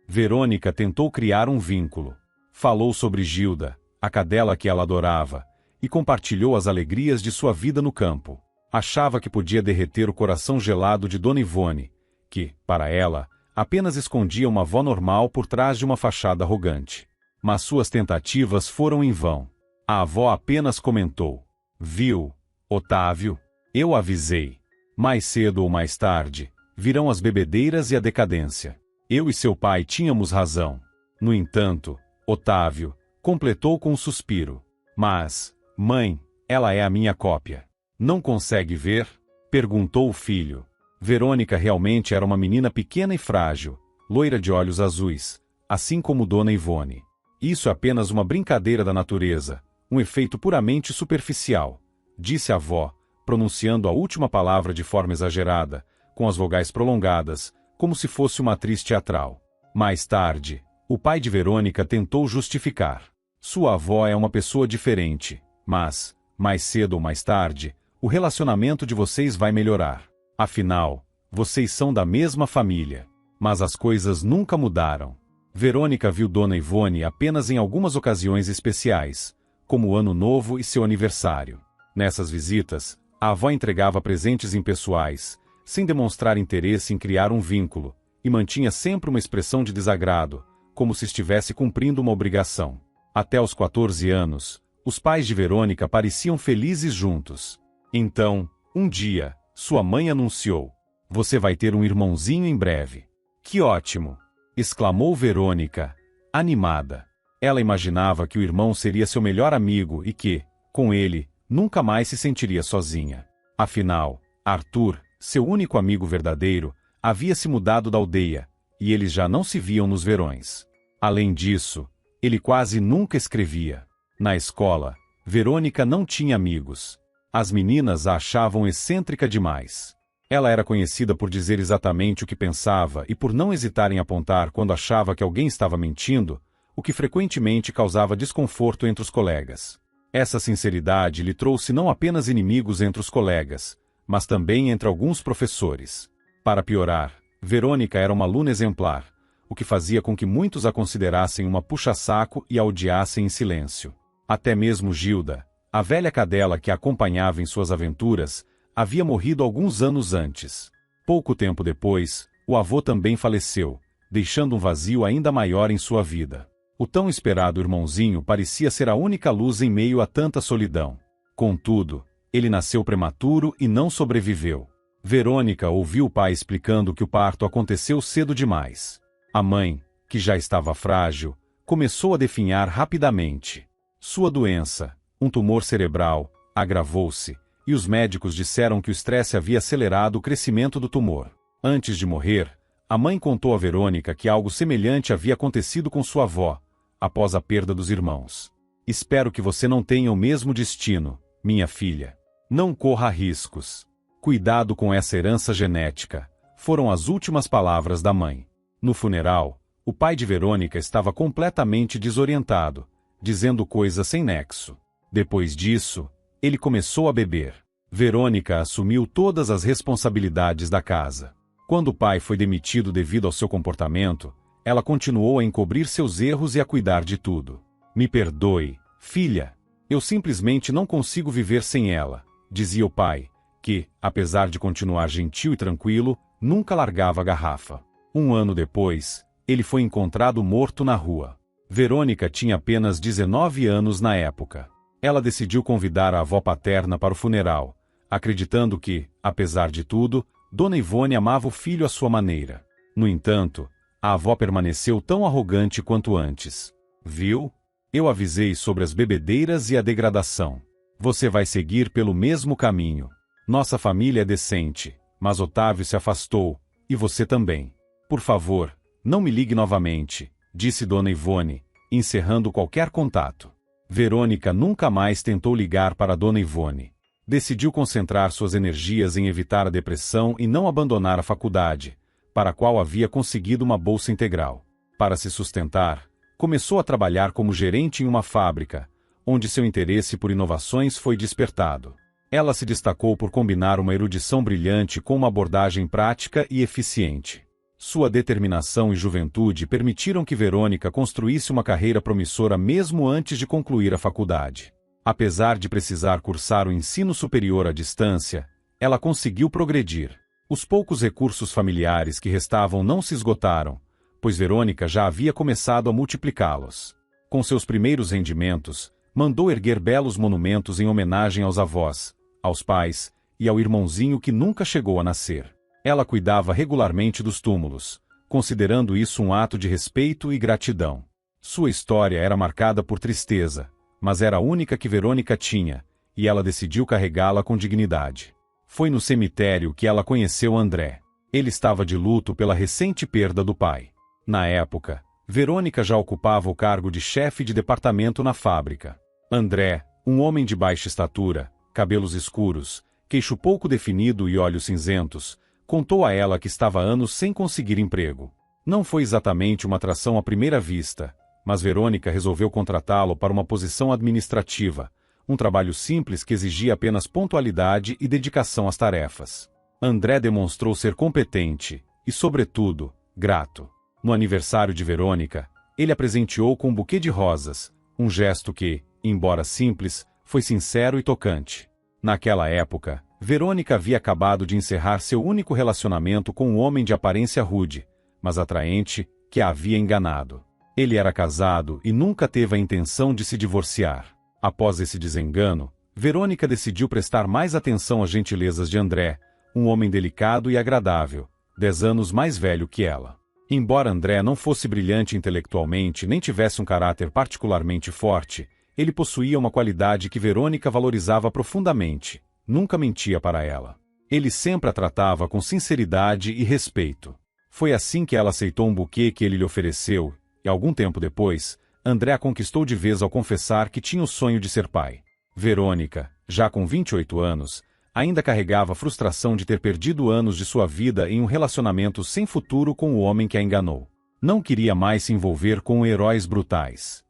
Verônica tentou criar um vínculo. Falou sobre Gilda, a cadela que ela adorava, e compartilhou as alegrias de sua vida no campo. Achava que podia derreter o coração gelado de Dona Ivone, que, para ela, apenas escondia uma avó normal por trás de uma fachada arrogante. Mas suas tentativas foram em vão. A avó apenas comentou: "Viu, Otávio? Eu avisei. Mais cedo ou mais tarde, virão as bebedeiras e a decadência. Eu e seu pai tínhamos razão." No entanto, Otávio completou com um suspiro: "Mas, mãe, ela é a minha cópia. Não consegue ver?" perguntou o filho. Verônica realmente era uma menina pequena e frágil, loira de olhos azuis, assim como Dona Ivone. "Isso é apenas uma brincadeira da natureza, um efeito puramente superficial", disse a avó, pronunciando a última palavra de forma exagerada, com as vogais prolongadas, como se fosse uma atriz teatral. Mais tarde, o pai de Verônica tentou justificar. Sua avó é uma pessoa diferente, mas, mais cedo ou mais tarde, o relacionamento de vocês vai melhorar. Afinal, vocês são da mesma família. Mas as coisas nunca mudaram. Verônica viu Dona Ivone apenas em algumas ocasiões especiais, como o Ano Novo e seu aniversário. Nessas visitas, a avó entregava presentes impessoais, sem demonstrar interesse em criar um vínculo, e mantinha sempre uma expressão de desagrado, como se estivesse cumprindo uma obrigação. Até os 14 anos, os pais de Verônica pareciam felizes juntos. Então, um dia, sua mãe anunciou: "Você vai ter um irmãozinho em breve." "Que ótimo!" exclamou Verônica, animada. Ela imaginava que o irmão seria seu melhor amigo e que, com ele, nunca mais se sentiria sozinha. Afinal, Arthur, seu único amigo verdadeiro, havia se mudado da aldeia, e eles já não se viam nos verões. Além disso, ele quase nunca escrevia. Na escola, Verônica não tinha amigos. As meninas a achavam excêntrica demais. Ela era conhecida por dizer exatamente o que pensava e por não hesitar em apontar quando achava que alguém estava mentindo, o que frequentemente causava desconforto entre os colegas. Essa sinceridade lhe trouxe não apenas inimigos entre os colegas, mas também entre alguns professores. Para piorar, Verônica era uma aluna exemplar, o que fazia com que muitos a considerassem uma puxa-saco e a odiassem em silêncio. Até mesmo Gilda, a velha cadela que a acompanhava em suas aventuras, havia morrido alguns anos antes. Pouco tempo depois, o avô também faleceu, deixando um vazio ainda maior em sua vida. O tão esperado irmãozinho parecia ser a única luz em meio a tanta solidão. Contudo, ele nasceu prematuro e não sobreviveu. Verônica ouviu o pai explicando que o parto aconteceu cedo demais. A mãe, que já estava frágil, começou a definhar rapidamente. Sua doença, um tumor cerebral, agravou-se, e os médicos disseram que o estresse havia acelerado o crescimento do tumor. Antes de morrer, a mãe contou a Verônica que algo semelhante havia acontecido com sua avó, após a perda dos irmãos. "Espero que você não tenha o mesmo destino, minha filha. Não corra riscos. Cuidado com essa herança genética", foram as últimas palavras da mãe. No funeral, o pai de Verônica estava completamente desorientado, dizendo coisas sem nexo. Depois disso, ele começou a beber. Verônica assumiu todas as responsabilidades da casa. Quando o pai foi demitido devido ao seu comportamento, ela continuou a encobrir seus erros e a cuidar de tudo. "Me perdoe, filha. Eu simplesmente não consigo viver sem ela", dizia o pai, que, apesar de continuar gentil e tranquilo, nunca largava a garrafa. Um ano depois, ele foi encontrado morto na rua. Verônica tinha apenas 19 anos na época. Ela decidiu convidar a avó paterna para o funeral, acreditando que, apesar de tudo, Dona Ivone amava o filho à sua maneira. No entanto, a avó permaneceu tão arrogante quanto antes. "Viu? Eu avisei sobre as bebedeiras e a degradação. Você vai seguir pelo mesmo caminho. Nossa família é decente, mas Otávio se afastou, e você também. Por favor, não me ligue novamente", disse Dona Ivone, encerrando qualquer contato. Verônica nunca mais tentou ligar para Dona Ivone. Decidiu concentrar suas energias em evitar a depressão e não abandonar a faculdade, para a qual havia conseguido uma bolsa integral. Para se sustentar, começou a trabalhar como gerente em uma fábrica, onde seu interesse por inovações foi despertado. Ela se destacou por combinar uma erudição brilhante com uma abordagem prática e eficiente. Sua determinação e juventude permitiram que Verônica construísse uma carreira promissora mesmo antes de concluir a faculdade. Apesar de precisar cursar o ensino superior à distância, ela conseguiu progredir. Os poucos recursos familiares que restavam não se esgotaram, pois Verônica já havia começado a multiplicá-los. Com seus primeiros rendimentos, mandou erguer belos monumentos em homenagem aos avós, aos pais e ao irmãozinho que nunca chegou a nascer. Ela cuidava regularmente dos túmulos, considerando isso um ato de respeito e gratidão. Sua história era marcada por tristeza, mas era a única que Verônica tinha, e ela decidiu carregá-la com dignidade. Foi no cemitério que ela conheceu André. Ele estava de luto pela recente perda do pai. Na época, Verônica já ocupava o cargo de chefe de departamento na fábrica. André, um homem de baixa estatura, cabelos escuros, queixo pouco definido e olhos cinzentos, contou a ela que estava há anos sem conseguir emprego. Não foi exatamente uma atração à primeira vista, mas Verônica resolveu contratá-lo para uma posição administrativa, um trabalho simples que exigia apenas pontualidade e dedicação às tarefas. André demonstrou ser competente e, sobretudo, grato. No aniversário de Verônica, ele a presenteou com um buquê de rosas, um gesto que, embora simples, foi sincero e tocante. Naquela época, Verônica havia acabado de encerrar seu único relacionamento com um homem de aparência rude, mas atraente, que a havia enganado. Ele era casado e nunca teve a intenção de se divorciar. Após esse desengano, Verônica decidiu prestar mais atenção às gentilezas de André, um homem delicado e agradável, 10 anos mais velho que ela. Embora André não fosse brilhante intelectualmente nem tivesse um caráter particularmente forte, ele possuía uma qualidade que Verônica valorizava profundamente: nunca mentia para ela. Ele sempre a tratava com sinceridade e respeito. Foi assim que ela aceitou um buquê que ele lhe ofereceu, e algum tempo depois, André a conquistou de vez ao confessar que tinha o sonho de ser pai. Verônica, já com 28 anos, ainda carregava a frustração de ter perdido anos de sua vida em um relacionamento sem futuro com o homem que a enganou. Não queria mais se envolver com heróis brutais.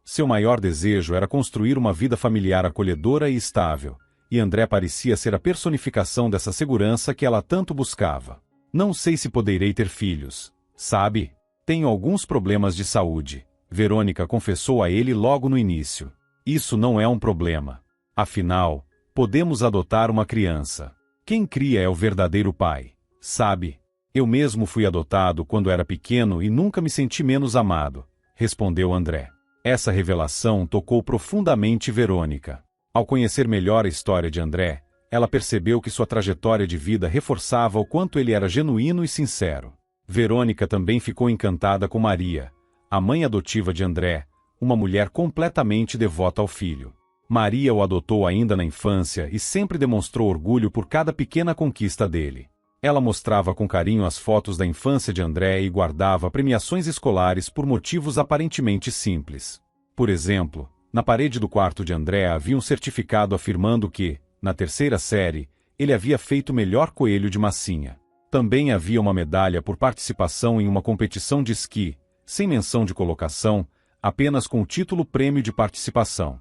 Seu maior desejo era construir uma vida familiar acolhedora e estável, e André parecia ser a personificação dessa segurança que ela tanto buscava. Não sei se poderei ter filhos, sabe? Tenho alguns problemas de saúde, Verônica confessou a ele logo no início. Isso não é um problema. Afinal, podemos adotar uma criança. Quem cria é o verdadeiro pai, sabe? Eu mesmo fui adotado quando era pequeno e nunca me senti menos amado, respondeu André. Essa revelação tocou profundamente Verônica. Ao conhecer melhor a história de André, ela percebeu que sua trajetória de vida reforçava o quanto ele era genuíno e sincero. Verônica também ficou encantada com Maria, a mãe adotiva de André, uma mulher completamente devota ao filho. Maria o adotou ainda na infância e sempre demonstrou orgulho por cada pequena conquista dele. Ela mostrava com carinho as fotos da infância de André e guardava premiações escolares por motivos aparentemente simples. Por exemplo, na parede do quarto de André havia um certificado afirmando que, na 3ª série, ele havia feito o melhor coelho de massinha. Também havia uma medalha por participação em uma competição de esqui, sem menção de colocação, apenas com o título Prêmio de Participação.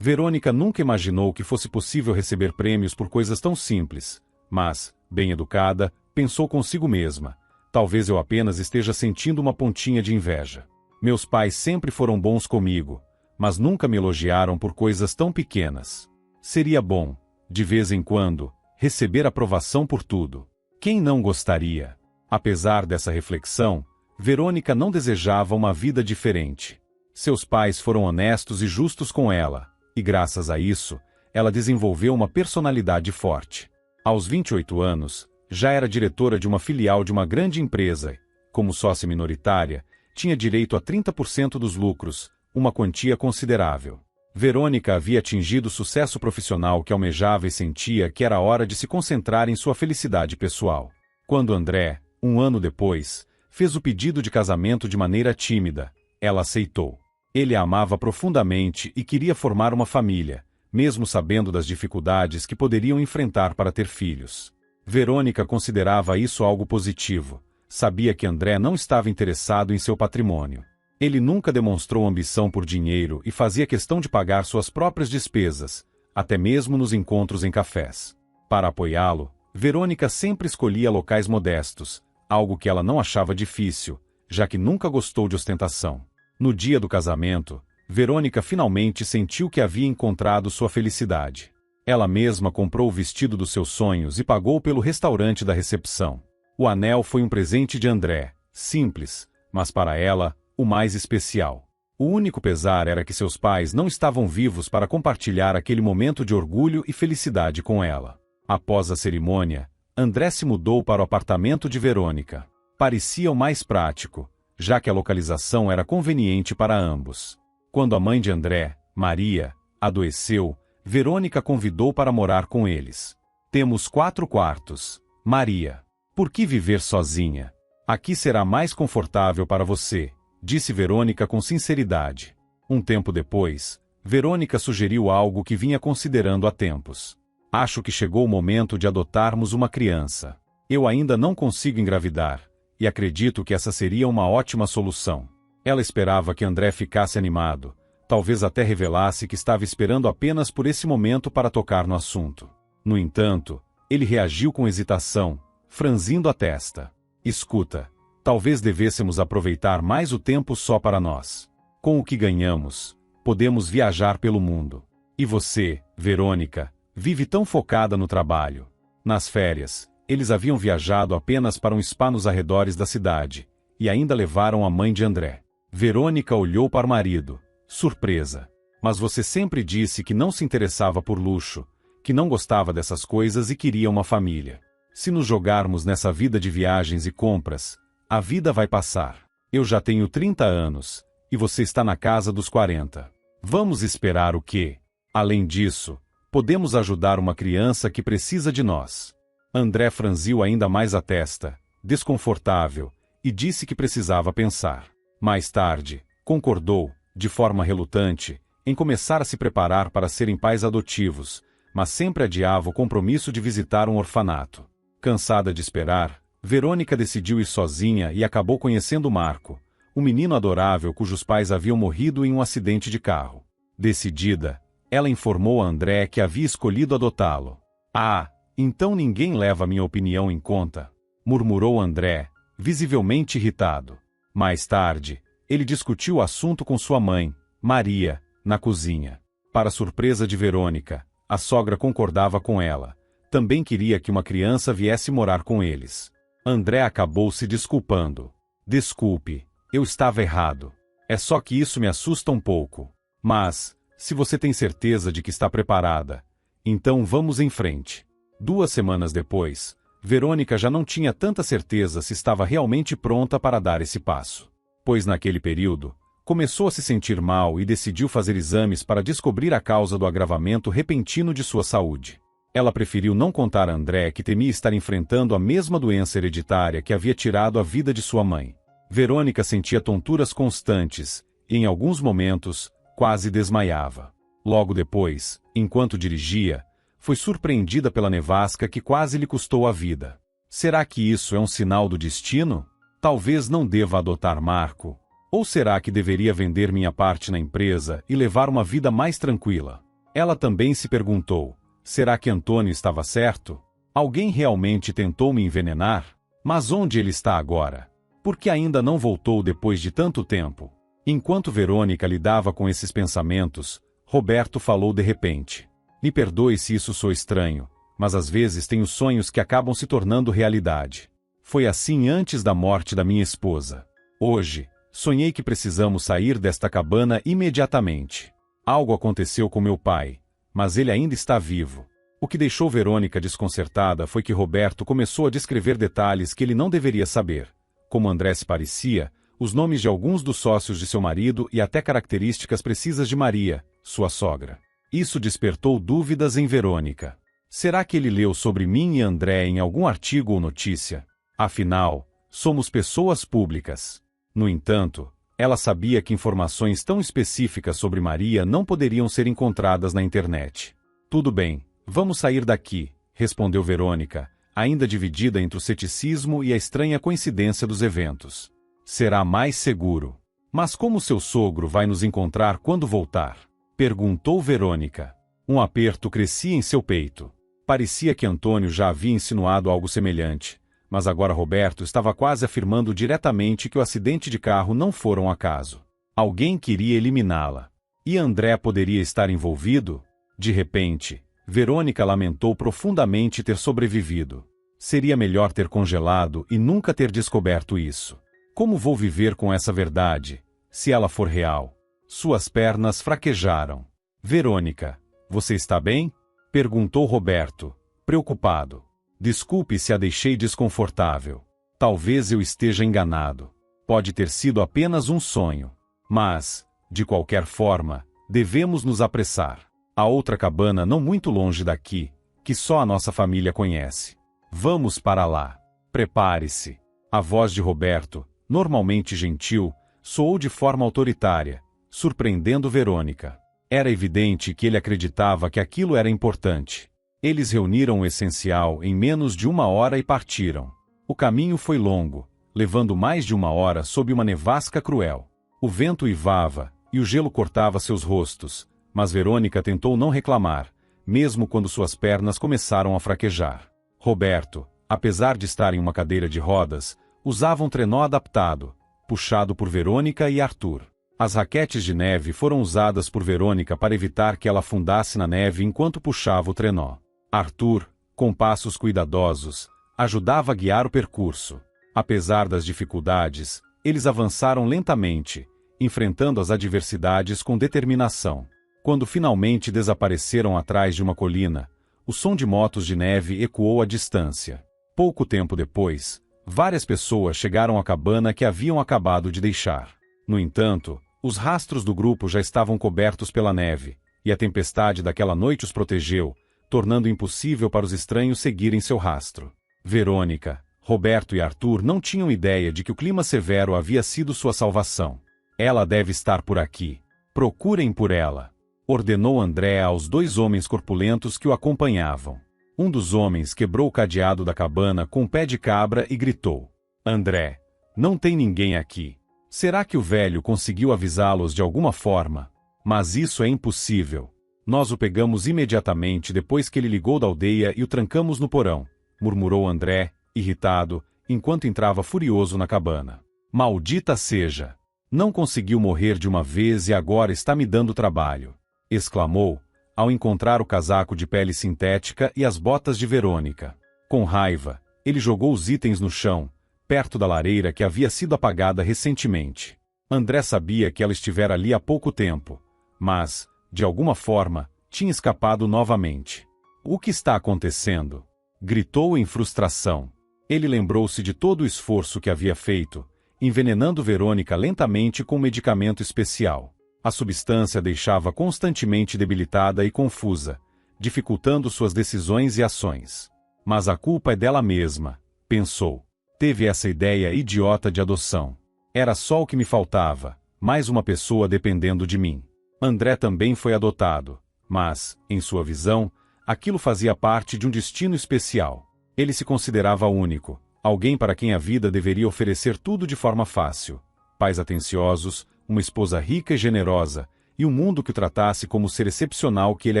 Verônica nunca imaginou que fosse possível receber prêmios por coisas tão simples, mas, bem educada, pensou consigo mesma: talvez eu apenas esteja sentindo uma pontinha de inveja. Meus pais sempre foram bons comigo, mas nunca me elogiaram por coisas tão pequenas. Seria bom, de vez em quando, receber aprovação por tudo. Quem não gostaria? Apesar dessa reflexão, Verônica não desejava uma vida diferente. Seus pais foram honestos e justos com ela, e graças a isso, ela desenvolveu uma personalidade forte. Aos 28 anos, já era diretora de uma filial de uma grande empresa e, como sócia minoritária, tinha direito a 30% dos lucros, uma quantia considerável. Verônica havia atingido o sucesso profissional que almejava e sentia que era hora de se concentrar em sua felicidade pessoal. Quando André, um ano depois, fez o pedido de casamento de maneira tímida, ela aceitou. Ele a amava profundamente e queria formar uma família, mesmo sabendo das dificuldades que poderiam enfrentar para ter filhos. Verônica considerava isso algo positivo. Sabia que André não estava interessado em seu patrimônio. Ele nunca demonstrou ambição por dinheiro e fazia questão de pagar suas próprias despesas, até mesmo nos encontros em cafés. Para apoiá-lo, Verônica sempre escolhia locais modestos, algo que ela não achava difícil, já que nunca gostou de ostentação. No dia do casamento, Verônica finalmente sentiu que havia encontrado sua felicidade. Ela mesma comprou o vestido dos seus sonhos e pagou pelo restaurante da recepção. O anel foi um presente de André, simples, mas para ela, o mais especial. O único pesar era que seus pais não estavam vivos para compartilhar aquele momento de orgulho e felicidade com ela. Após a cerimônia, André se mudou para o apartamento de Verônica. Parecia o mais prático, já que a localização era conveniente para ambos. Quando a mãe de André, Maria, adoeceu, Verônica convidou para morar com eles. Temos 4 quartos. Maria, por que viver sozinha? Aqui será mais confortável para você, disse Verônica com sinceridade. Um tempo depois, Verônica sugeriu algo que vinha considerando há tempos. Acho que chegou o momento de adotarmos uma criança. Eu ainda não consigo engravidar, e acredito que essa seria uma ótima solução. Ela esperava que André ficasse animado, talvez até revelasse que estava esperando apenas por esse momento para tocar no assunto. No entanto, ele reagiu com hesitação, franzindo a testa. Escuta, talvez devêssemos aproveitar mais o tempo só para nós. Com o que ganhamos, podemos viajar pelo mundo. E você, Verônica, vive tão focada no trabalho. Nas férias, eles haviam viajado apenas para um spa nos arredores da cidade, e ainda levaram a mãe de André. Verônica olhou para o marido, surpresa. Mas você sempre disse que não se interessava por luxo, que não gostava dessas coisas e queria uma família. Se nos jogarmos nessa vida de viagens e compras, a vida vai passar. Eu já tenho 30 anos, e você está na casa dos 40. Vamos esperar o quê? Além disso, podemos ajudar uma criança que precisa de nós. André franziu ainda mais a testa, desconfortável, e disse que precisava pensar. Mais tarde, concordou, de forma relutante, em começar a se preparar para serem pais adotivos, mas sempre adiava o compromisso de visitar um orfanato. Cansada de esperar, Verônica decidiu ir sozinha e acabou conhecendo Marco, um menino adorável cujos pais haviam morrido em um acidente de carro. Decidida, ela informou a André que havia escolhido adotá-lo. Ah, então ninguém leva minha opinião em conta, murmurou André, visivelmente irritado. Mais tarde, ele discutiu o assunto com sua mãe, Maria, na cozinha. Para surpresa de Verônica, a sogra concordava com ela. Também queria que uma criança viesse morar com eles. André acabou se desculpando. Desculpe, eu estava errado. É só que isso me assusta um pouco. Mas, se você tem certeza de que está preparada, então vamos em frente. 2 semanas depois, Verônica já não tinha tanta certeza se estava realmente pronta para dar esse passo. Pois naquele período, começou a se sentir mal e decidiu fazer exames para descobrir a causa do agravamento repentino de sua saúde. Ela preferiu não contar a André que temia estar enfrentando a mesma doença hereditária que havia tirado a vida de sua mãe. Verônica sentia tonturas constantes e, em alguns momentos, quase desmaiava. Logo depois, enquanto dirigia, foi surpreendida pela nevasca que quase lhe custou a vida. Será que isso é um sinal do destino? Talvez não deva adotar Marco. Ou será que deveria vender minha parte na empresa e levar uma vida mais tranquila? Ela também se perguntou, será que Antônio estava certo? Alguém realmente tentou me envenenar? Mas onde ele está agora? Por que ainda não voltou depois de tanto tempo? Enquanto Verônica lidava com esses pensamentos, Roberto falou de repente. Me perdoe se isso soa estranho, mas às vezes tenho sonhos que acabam se tornando realidade. Foi assim antes da morte da minha esposa. Hoje, sonhei que precisamos sair desta cabana imediatamente. Algo aconteceu com meu pai, mas ele ainda está vivo. O que deixou Verônica desconcertada foi que Roberto começou a descrever detalhes que ele não deveria saber. Como André se parecia, os nomes de alguns dos sócios de seu marido e até características precisas de Maria, sua sogra. Isso despertou dúvidas em Verônica. Será que ele leu sobre mim e André em algum artigo ou notícia? Afinal, somos pessoas públicas. No entanto, ela sabia que informações tão específicas sobre Maria não poderiam ser encontradas na internet. Tudo bem, vamos sair daqui, respondeu Verônica, ainda dividida entre o ceticismo e a estranha coincidência dos eventos. Será mais seguro. Mas como seu sogro vai nos encontrar quando voltar? Perguntou Verônica. Um aperto crescia em seu peito. Parecia que Antônio já havia insinuado algo semelhante, mas agora Roberto estava quase afirmando diretamente que o acidente de carro não fora um acaso. Alguém queria eliminá-la. E André poderia estar envolvido? De repente, Verônica lamentou profundamente ter sobrevivido. Seria melhor ter congelado e nunca ter descoberto isso. Como vou viver com essa verdade, se ela for real? Suas pernas fraquejaram. Verônica, você está bem? Perguntou Roberto, preocupado. Desculpe se a deixei desconfortável. Talvez eu esteja enganado. Pode ter sido apenas um sonho. Mas, de qualquer forma, devemos nos apressar. Há outra cabana não muito longe daqui, que só a nossa família conhece. Vamos para lá. Prepare-se. A voz de Roberto, normalmente gentil, soou de forma autoritária, surpreendendo Verônica. Era evidente que ele acreditava que aquilo era importante. Eles reuniram o essencial em menos de 1 hora e partiram. O caminho foi longo, levando mais de 1 hora sob uma nevasca cruel. O vento uivava, e o gelo cortava seus rostos, mas Verônica tentou não reclamar, mesmo quando suas pernas começaram a fraquejar. Roberto, apesar de estar em uma cadeira de rodas, usava um trenó adaptado, puxado por Verônica e Arthur. As raquetes de neve foram usadas por Verônica para evitar que ela afundasse na neve enquanto puxava o trenó. Arthur, com passos cuidadosos, ajudava a guiar o percurso. Apesar das dificuldades, eles avançaram lentamente, enfrentando as adversidades com determinação. Quando finalmente desapareceram atrás de uma colina, o som de motos de neve ecoou à distância. Pouco tempo depois, várias pessoas chegaram à cabana que haviam acabado de deixar. No entanto, os rastros do grupo já estavam cobertos pela neve, e a tempestade daquela noite os protegeu, tornando impossível para os estranhos seguirem seu rastro. Verônica, Roberto e Arthur não tinham ideia de que o clima severo havia sido sua salvação. Ela deve estar por aqui. Procurem por ela, ordenou André aos 2 homens corpulentos que o acompanhavam. Um dos homens quebrou o cadeado da cabana com um pé de cabra e gritou: André, não tem ninguém aqui. Será que o velho conseguiu avisá-los de alguma forma? Mas isso é impossível. Nós o pegamos imediatamente depois que ele ligou da aldeia e o trancamos no porão, murmurou André, irritado, enquanto entrava furioso na cabana. Maldita seja! Não conseguiu morrer de uma vez e agora está me dando trabalho, exclamou, ao encontrar o casaco de pele sintética e as botas de Verônica. Com raiva, ele jogou os itens no chão, perto da lareira que havia sido apagada recentemente. André sabia que ela estivera ali há pouco tempo, mas, de alguma forma, tinha escapado novamente. O que está acontecendo? Gritou em frustração. Ele lembrou-se de todo o esforço que havia feito, envenenando Verônica lentamente com um medicamento especial. A substância deixava constantemente debilitada e confusa, dificultando suas decisões e ações. Mas a culpa é dela mesma, pensou. Teve essa ideia idiota de adoção. Era só o que me faltava, mais uma pessoa dependendo de mim. André também foi adotado, mas, em sua visão, aquilo fazia parte de um destino especial. Ele se considerava único, alguém para quem a vida deveria oferecer tudo de forma fácil. Pais atenciosos, uma esposa rica e generosa, e um mundo que o tratasse como o ser excepcional que ele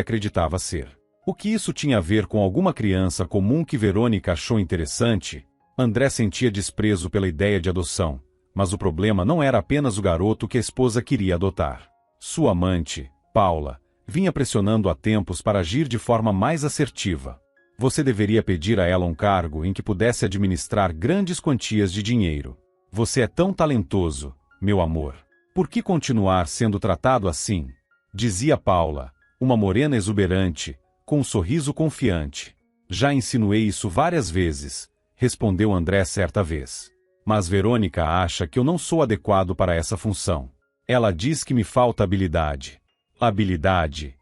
acreditava ser. O que isso tinha a ver com alguma criança comum que Verônica achou interessante? André sentia desprezo pela ideia de adoção, mas o problema não era apenas o garoto que a esposa queria adotar. Sua amante, Paula, vinha pressionando há tempos para agir de forma mais assertiva. Você deveria pedir a ela um cargo em que pudesse administrar grandes quantias de dinheiro. Você é tão talentoso, meu amor. Por que continuar sendo tratado assim? Dizia Paula, uma morena exuberante, com um sorriso confiante. Já insinuei isso várias vezes, respondeu André certa vez. Mas Verônica acha que eu não sou adequado para essa função. Ela diz que me falta habilidade. Habilidade?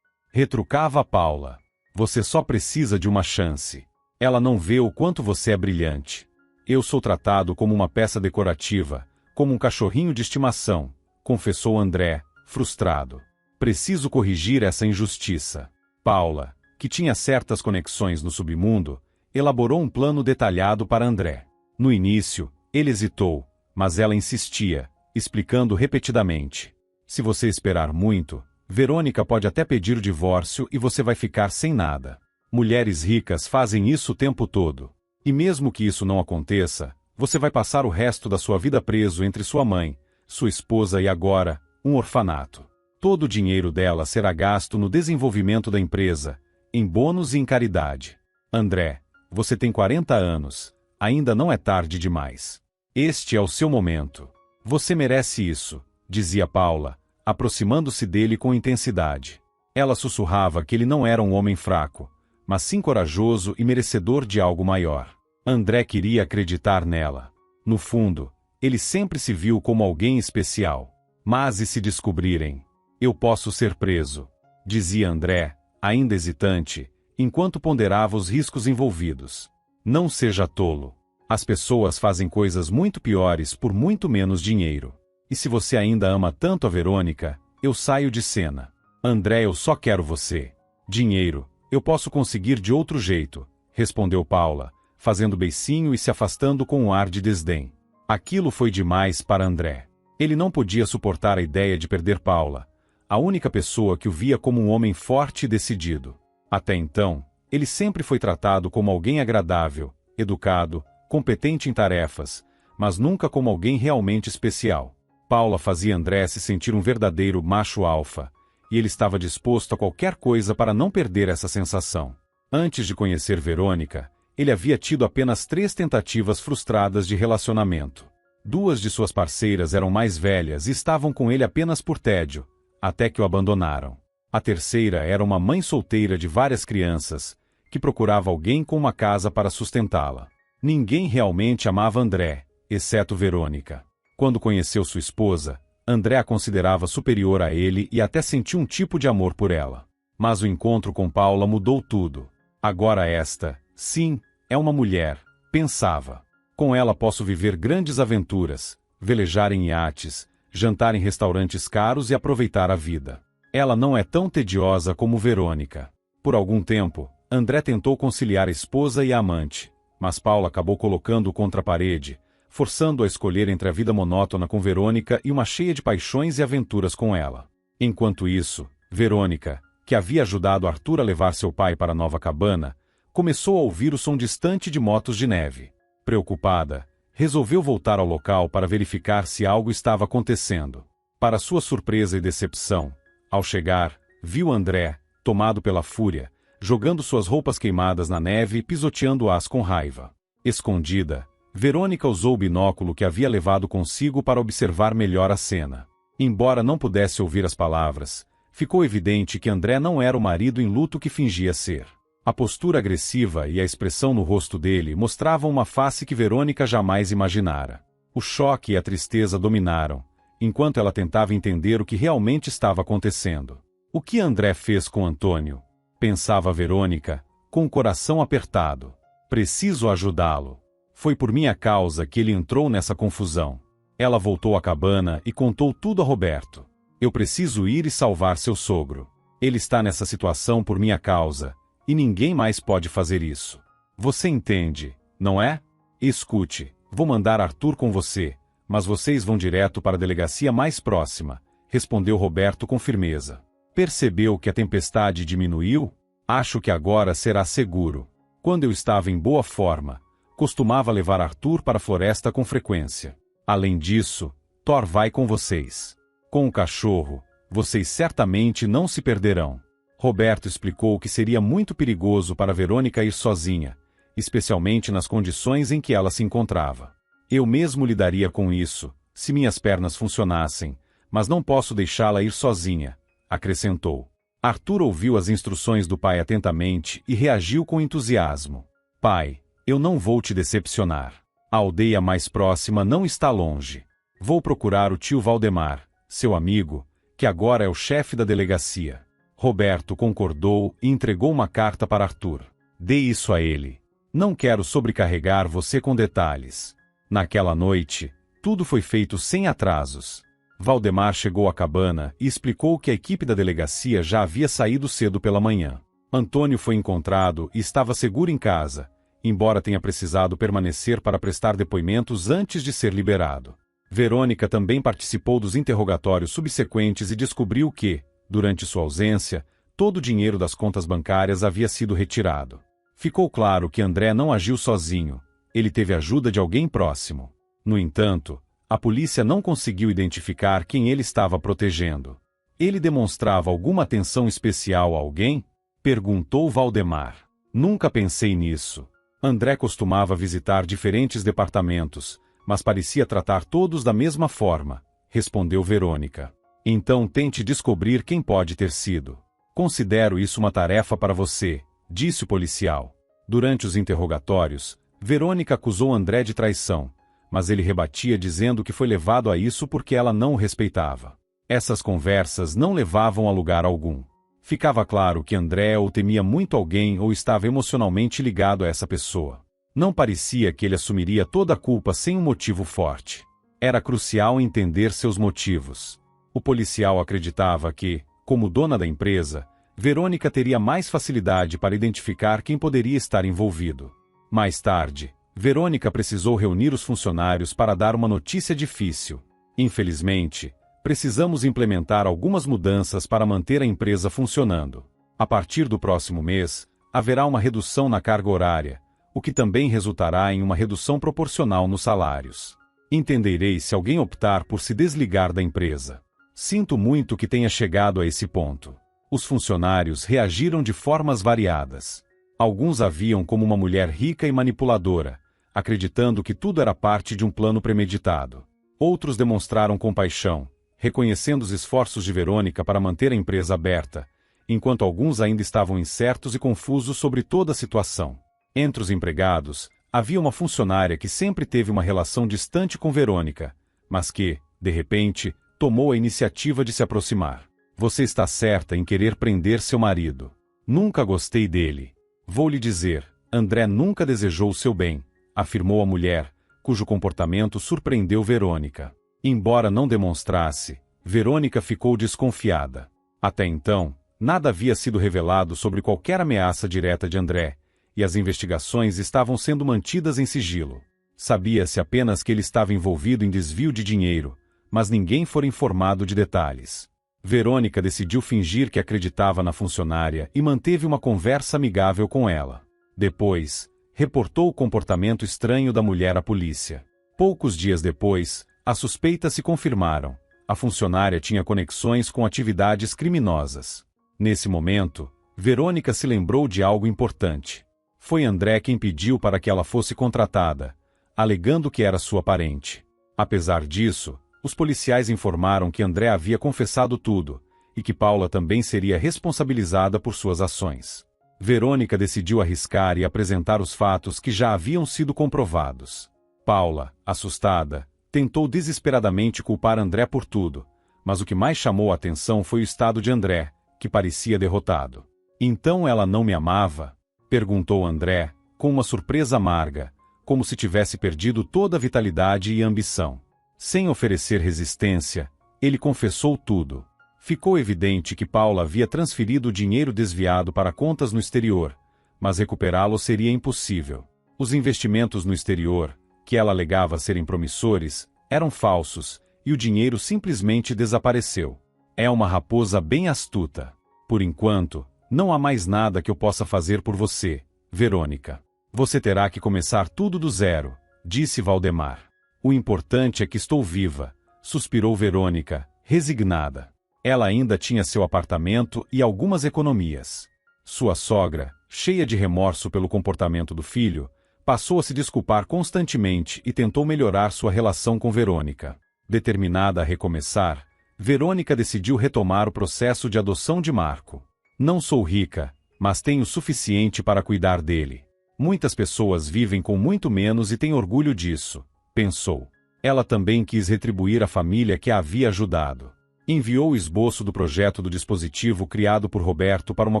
Retrucava Paula. Você só precisa de uma chance. Ela não vê o quanto você é brilhante. Eu sou tratado como uma peça decorativa, como um cachorrinho de estimação, confessou André, frustrado. Preciso corrigir essa injustiça. Paula, que tinha certas conexões no submundo, elaborou um plano detalhado para André. No início, ele hesitou, mas ela insistia, explicando repetidamente. Se você esperar muito, Verônica pode até pedir o divórcio e você vai ficar sem nada. Mulheres ricas fazem isso o tempo todo. E mesmo que isso não aconteça, você vai passar o resto da sua vida preso entre sua mãe, sua esposa e agora, um orfanato. Todo o dinheiro dela será gasto no desenvolvimento da empresa, em bônus e em caridade. André, você tem 40 anos, ainda não é tarde demais. Este é o seu momento. Você merece isso, dizia Paula, aproximando-se dele com intensidade. Ela sussurrava que ele não era um homem fraco, mas sim corajoso e merecedor de algo maior. André queria acreditar nela. No fundo, ele sempre se viu como alguém especial. Mas e se descobrirem? Eu posso ser preso, dizia André, ainda hesitante, enquanto ponderava os riscos envolvidos. Não seja tolo. As pessoas fazem coisas muito piores por muito menos dinheiro. E se você ainda ama tanto a Verônica, eu saio de cena. André, eu só quero você. Dinheiro, Eu posso conseguir de outro jeito, respondeu Paula, fazendo beicinho e se afastando com um ar de desdém. Aquilo foi demais para André. Ele não podia suportar a ideia de perder Paula, a única pessoa que o via como um homem forte e decidido. Até então, ele sempre foi tratado como alguém agradável, educado, competente em tarefas, mas nunca como alguém realmente especial. Paula fazia André se sentir um verdadeiro macho alfa, e ele estava disposto a qualquer coisa para não perder essa sensação. Antes de conhecer Verônica, ele havia tido apenas 3 tentativas frustradas de relacionamento. 2 de suas parceiras eram mais velhas e estavam com ele apenas por tédio, até que o abandonaram. A terceira era uma mãe solteira de várias crianças, que procurava alguém com uma casa para sustentá-la. Ninguém realmente amava André, exceto Verônica. Quando conheceu sua esposa, André a considerava superior a ele e até sentiu um tipo de amor por ela. Mas o encontro com Paula mudou tudo. Agora esta, sim, é uma mulher, pensava. Com ela posso viver grandes aventuras, velejar em iates, jantar em restaurantes caros e aproveitar a vida. Ela não é tão tediosa como Verônica. Por algum tempo, André tentou conciliar a esposa e a amante, mas Paula acabou colocando-o contra a parede, forçando-o a escolher entre a vida monótona com Verônica e uma cheia de paixões e aventuras com ela. Enquanto isso, Verônica, que havia ajudado Arthur a levar seu pai para a nova cabana, começou a ouvir o som distante de motos de neve. Preocupada, resolveu voltar ao local para verificar se algo estava acontecendo. Para sua surpresa e decepção, ao chegar, viu André, tomado pela fúria, jogando suas roupas queimadas na neve e pisoteando-as com raiva. Escondida, Verônica usou o binóculo que havia levado consigo para observar melhor a cena. Embora não pudesse ouvir as palavras, ficou evidente que André não era o marido em luto que fingia ser. A postura agressiva e a expressão no rosto dele mostravam uma face que Verônica jamais imaginara. O choque e a tristeza dominaram, enquanto ela tentava entender o que realmente estava acontecendo. O que André fez com Antônio? Pensava Verônica, com o coração apertado. Preciso ajudá-lo. Foi por minha causa que ele entrou nessa confusão. Ela voltou à cabana e contou tudo a Roberto. Eu preciso ir e salvar seu sogro. Ele está nessa situação por minha causa, e ninguém mais pode fazer isso. Você entende, não é? Escute, vou mandar Arthur com você, mas vocês vão direto para a delegacia mais próxima, respondeu Roberto com firmeza. Percebeu que a tempestade diminuiu? Acho que agora será seguro. Quando eu estava em boa forma, costumava levar Arthur para a floresta com frequência. Além disso, Thor vai com vocês. Com o cachorro, vocês certamente não se perderão. Roberto explicou que seria muito perigoso para Verônica ir sozinha, especialmente nas condições em que ela se encontrava. Eu mesmo lidaria com isso, se minhas pernas funcionassem, mas não posso deixá-la ir sozinha, acrescentou. Arthur ouviu as instruções do pai atentamente e reagiu com entusiasmo. Pai, eu não vou te decepcionar. A aldeia mais próxima não está longe. Vou procurar o tio Valdemar, seu amigo, que agora é o chefe da delegacia. Roberto concordou e entregou uma carta para Arthur. Dê isso a ele. Não quero sobrecarregar você com detalhes. Naquela noite, tudo foi feito sem atrasos. Valdemar chegou à cabana e explicou que a equipe da delegacia já havia saído cedo pela manhã. Antônio foi encontrado e estava seguro em casa, embora tenha precisado permanecer para prestar depoimentos antes de ser liberado. Verônica também participou dos interrogatórios subsequentes e descobriu que, durante sua ausência, todo o dinheiro das contas bancárias havia sido retirado. Ficou claro que André não agiu sozinho, ele teve ajuda de alguém próximo. No entanto, a polícia não conseguiu identificar quem ele estava protegendo. Ele demonstrava alguma atenção especial a alguém? Perguntou Valdemar. Nunca pensei nisso. André costumava visitar diferentes departamentos, mas parecia tratar todos da mesma forma, respondeu Verônica. Então tente descobrir quem pode ter sido. Considero isso uma tarefa para você, disse o policial. Durante os interrogatórios, Verônica acusou André de traição, mas ele rebatia dizendo que foi levado a isso porque ela não o respeitava. Essas conversas não levavam a lugar algum. Ficava claro que André ou temia muito alguém ou estava emocionalmente ligado a essa pessoa. Não parecia que ele assumiria toda a culpa sem um motivo forte. Era crucial entender seus motivos. O policial acreditava que, como dona da empresa, Verônica teria mais facilidade para identificar quem poderia estar envolvido. Mais tarde, Verônica precisou reunir os funcionários para dar uma notícia difícil. Infelizmente, precisamos implementar algumas mudanças para manter a empresa funcionando. A partir do próximo mês, haverá uma redução na carga horária, o que também resultará em uma redução proporcional nos salários. Entenderei se alguém optar por se desligar da empresa. Sinto muito que tenha chegado a esse ponto. Os funcionários reagiram de formas variadas. Alguns a viam como uma mulher rica e manipuladora, acreditando que tudo era parte de um plano premeditado. Outros demonstraram compaixão, reconhecendo os esforços de Verônica para manter a empresa aberta, enquanto alguns ainda estavam incertos e confusos sobre toda a situação. Entre os empregados, havia uma funcionária que sempre teve uma relação distante com Verônica, mas que, de repente, tomou a iniciativa de se aproximar. Você está certa em querer prender seu marido. Nunca gostei dele. Vou lhe dizer, André nunca desejou o seu bem, afirmou a mulher, cujo comportamento surpreendeu Verônica. Embora não demonstrasse, Verônica ficou desconfiada. Até então, nada havia sido revelado sobre qualquer ameaça direta de André, e as investigações estavam sendo mantidas em sigilo. Sabia-se apenas que ele estava envolvido em desvio de dinheiro, mas ninguém fora informado de detalhes. Verônica decidiu fingir que acreditava na funcionária e manteve uma conversa amigável com ela. Depois, reportou o comportamento estranho da mulher à polícia. Poucos dias depois, as suspeitas se confirmaram. A funcionária tinha conexões com atividades criminosas. Nesse momento, Verônica se lembrou de algo importante. Foi André quem pediu para que ela fosse contratada, alegando que era sua parente. Apesar disso, os policiais informaram que André havia confessado tudo, e que Paula também seria responsabilizada por suas ações. Verônica decidiu arriscar e apresentar os fatos que já haviam sido comprovados. Paula, assustada, tentou desesperadamente culpar André por tudo, mas o que mais chamou a atenção foi o estado de André, que parecia derrotado. Então ela não me amava? Perguntou André, com uma surpresa amarga, como se tivesse perdido toda a vitalidade e ambição. Sem oferecer resistência, ele confessou tudo. Ficou evidente que Paula havia transferido o dinheiro desviado para contas no exterior, mas recuperá-lo seria impossível. Os investimentos no exterior, que ela alegava serem promissores, eram falsos, e o dinheiro simplesmente desapareceu. É uma raposa bem astuta. Por enquanto, não há mais nada que eu possa fazer por você, Verônica. Você terá que começar tudo do zero, disse Valdemar. O importante é que estou viva, suspirou Verônica, resignada. Ela ainda tinha seu apartamento e algumas economias. Sua sogra, cheia de remorso pelo comportamento do filho, passou a se desculpar constantemente e tentou melhorar sua relação com Verônica. Determinada a recomeçar, Verônica decidiu retomar o processo de adoção de Marco. Não sou rica, mas tenho o suficiente para cuidar dele. Muitas pessoas vivem com muito menos e têm orgulho disso, pensou. Ela também quis retribuir a família que a havia ajudado. Enviou o esboço do projeto do dispositivo criado por Roberto para uma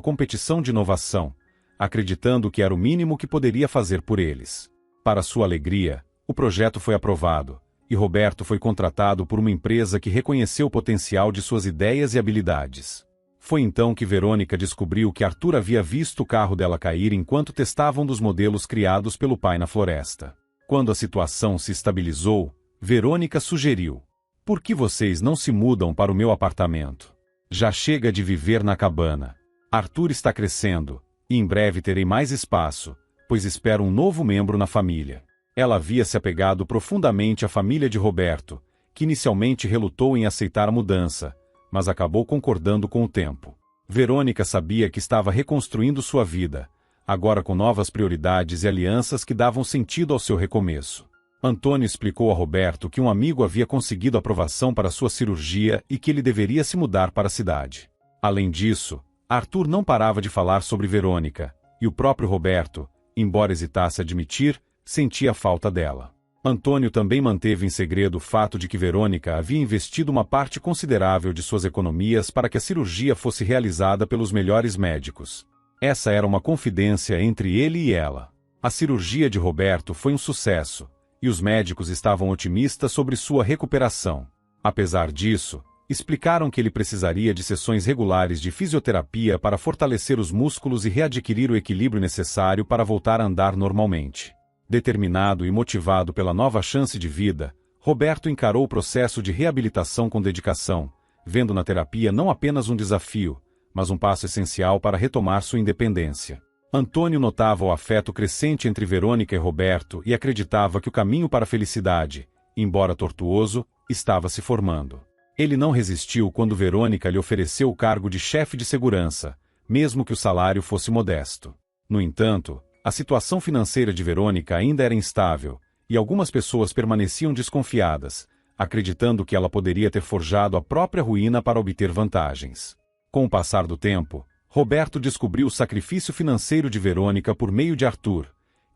competição de inovação, acreditando que era o mínimo que poderia fazer por eles. Para sua alegria, o projeto foi aprovado, e Roberto foi contratado por uma empresa que reconheceu o potencial de suas ideias e habilidades. Foi então que Verônica descobriu que Arthur havia visto o carro dela cair enquanto testava um dos modelos criados pelo pai na floresta. Quando a situação se estabilizou, Verônica sugeriu: por que vocês não se mudam para o meu apartamento? Já chega de viver na cabana. Arthur está crescendo, e em breve terei mais espaço, pois espero um novo membro na família. Ela havia se apegado profundamente à família de Roberto, que inicialmente relutou em aceitar a mudança, mas acabou concordando com o tempo. Verônica sabia que estava reconstruindo sua vida, agora com novas prioridades e alianças que davam sentido ao seu recomeço. Antônio explicou a Roberto que um amigo havia conseguido aprovação para sua cirurgia e que ele deveria se mudar para a cidade. Além disso, Arthur não parava de falar sobre Verônica, e o próprio Roberto, embora hesitasse admitir, sentia falta dela. Antônio também manteve em segredo o fato de que Verônica havia investido uma parte considerável de suas economias para que a cirurgia fosse realizada pelos melhores médicos. Essa era uma confidência entre ele e ela. A cirurgia de Roberto foi um sucesso, e os médicos estavam otimistas sobre sua recuperação. Apesar disso, Explicaram que ele precisaria de sessões regulares de fisioterapia para fortalecer os músculos e readquirir o equilíbrio necessário para voltar a andar normalmente. Determinado e motivado pela nova chance de vida, Roberto encarou o processo de reabilitação com dedicação, vendo na terapia não apenas um desafio, mas um passo essencial para retomar sua independência. Antônio notava o afeto crescente entre Verônica e Roberto e acreditava que o caminho para a felicidade, embora tortuoso, estava se formando. Ele não resistiu quando Verônica lhe ofereceu o cargo de chefe de segurança, mesmo que o salário fosse modesto. No entanto, a situação financeira de Verônica ainda era instável, e algumas pessoas permaneciam desconfiadas, acreditando que ela poderia ter forjado a própria ruína para obter vantagens. Com o passar do tempo, Roberto descobriu o sacrifício financeiro de Verônica por meio de Arthur,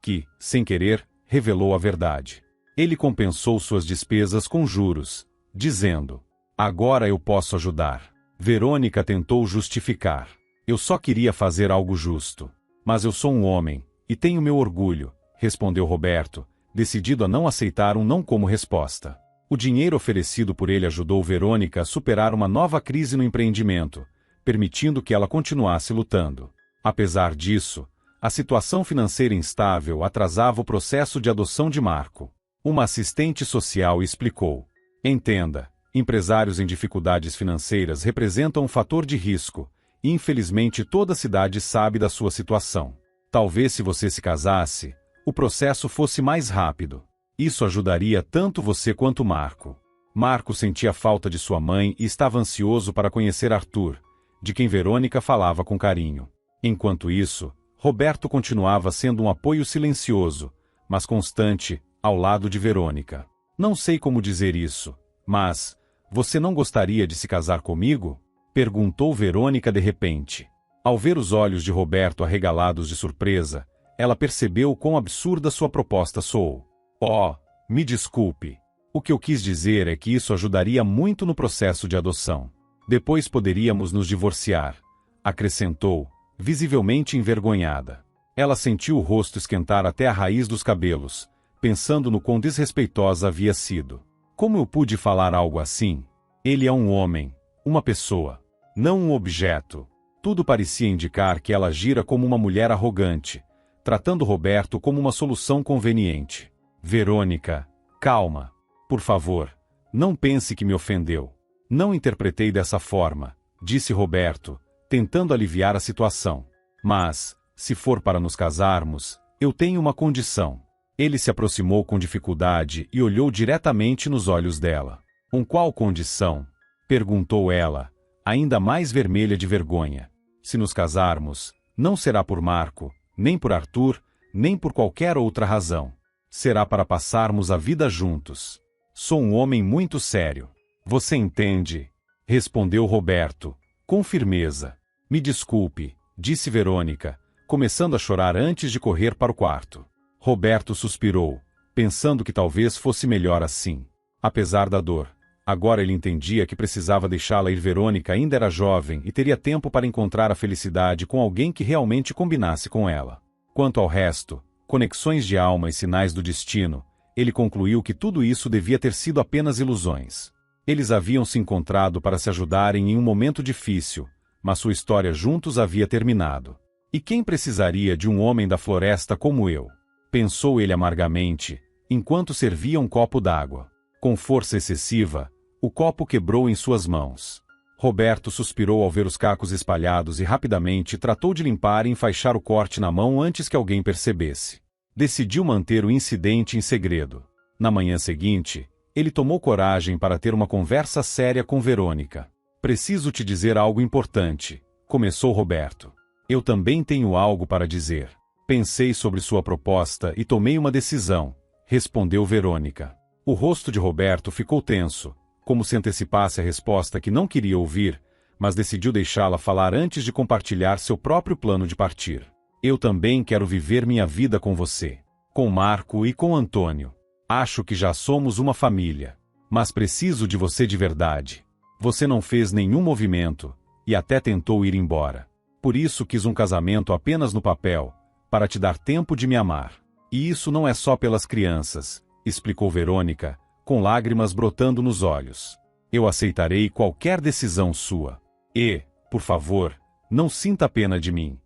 que, sem querer, revelou a verdade. Ele compensou suas despesas com juros, dizendo: "Agora eu posso ajudar." Verônica tentou justificar: "Eu só queria fazer algo justo. Mas eu sou um homem, e tenho meu orgulho", respondeu Roberto, decidido a não aceitar um não como resposta. O dinheiro oferecido por ele ajudou Verônica a superar uma nova crise no empreendimento, permitindo que ela continuasse lutando. Apesar disso, a situação financeira instável atrasava o processo de adoção de Marco. Uma assistente social explicou: "Entenda, empresários em dificuldades financeiras representam um fator de risco, e infelizmente toda a cidade sabe da sua situação. Talvez se você se casasse, o processo fosse mais rápido. Isso ajudaria tanto você quanto Marco." Marco sentia falta de sua mãe e estava ansioso para conhecer Arthur, de quem Verônica falava com carinho. Enquanto isso, Roberto continuava sendo um apoio silencioso, mas constante, ao lado de Verônica. "Não sei como dizer isso, mas você não gostaria de se casar comigo?" perguntou Verônica de repente. Ao ver os olhos de Roberto arregalados de surpresa, ela percebeu quão absurda sua proposta soou. "Oh, me desculpe. O que eu quis dizer é que isso ajudaria muito no processo de adoção. Depois poderíamos nos divorciar", acrescentou, visivelmente envergonhada. Ela sentiu o rosto esquentar até a raiz dos cabelos, pensando no quão desrespeitosa havia sido. Como eu pude falar algo assim? Ele é um homem, uma pessoa, não um objeto. Tudo parecia indicar que ela agira como uma mulher arrogante, tratando Roberto como uma solução conveniente. "Verônica, calma. Por favor, não pense que me ofendeu. Não interpretei dessa forma", disse Roberto, tentando aliviar a situação. "Mas, se for para nos casarmos, eu tenho uma condição." Ele se aproximou com dificuldade e olhou diretamente nos olhos dela. Qual condição?" perguntou ela, ainda mais vermelha de vergonha. "Se nos casarmos, não será por Marco, nem por Arthur, nem por qualquer outra razão. Será para passarmos a vida juntos. Sou um homem muito sério. Você entende?" respondeu Roberto, com firmeza. "Me desculpe", disse Verônica, começando a chorar antes de correr para o quarto. Roberto suspirou, pensando que talvez fosse melhor assim. Apesar da dor, agora ele entendia que precisava deixá-la ir. Verônica ainda era jovem e teria tempo para encontrar a felicidade com alguém que realmente combinasse com ela. Quanto ao resto, conexões de alma e sinais do destino, ele concluiu que tudo isso devia ter sido apenas ilusões. Eles haviam se encontrado para se ajudarem em um momento difícil, mas sua história juntos havia terminado. "E quem precisaria de um homem da floresta como eu?" pensou ele amargamente, enquanto servia um copo d'água. Com força excessiva, o copo quebrou em suas mãos. Roberto suspirou ao ver os cacos espalhados e rapidamente tratou de limpar e enfaixar o corte na mão antes que alguém percebesse. Decidiu manter o incidente em segredo. Na manhã seguinte, ele tomou coragem para ter uma conversa séria com Verônica. "Preciso te dizer algo importante", começou Roberto. "Eu também tenho algo para dizer. Pensei sobre sua proposta e tomei uma decisão", respondeu Verônica. O rosto de Roberto ficou tenso, como se antecipasse a resposta que não queria ouvir, mas decidiu deixá-la falar antes de compartilhar seu próprio plano de partir. "Eu também quero viver minha vida com você. Com Marco e com Antônio. Acho que já somos uma família. Mas preciso de você de verdade. Você não fez nenhum movimento, e até tentou ir embora. Por isso quis um casamento apenas no papel, para te dar tempo de me amar. E isso não é só pelas crianças", explicou Verônica, com lágrimas brotando nos olhos. Eu aceitarei qualquer decisão sua. E, por favor, não sinta pena de mim.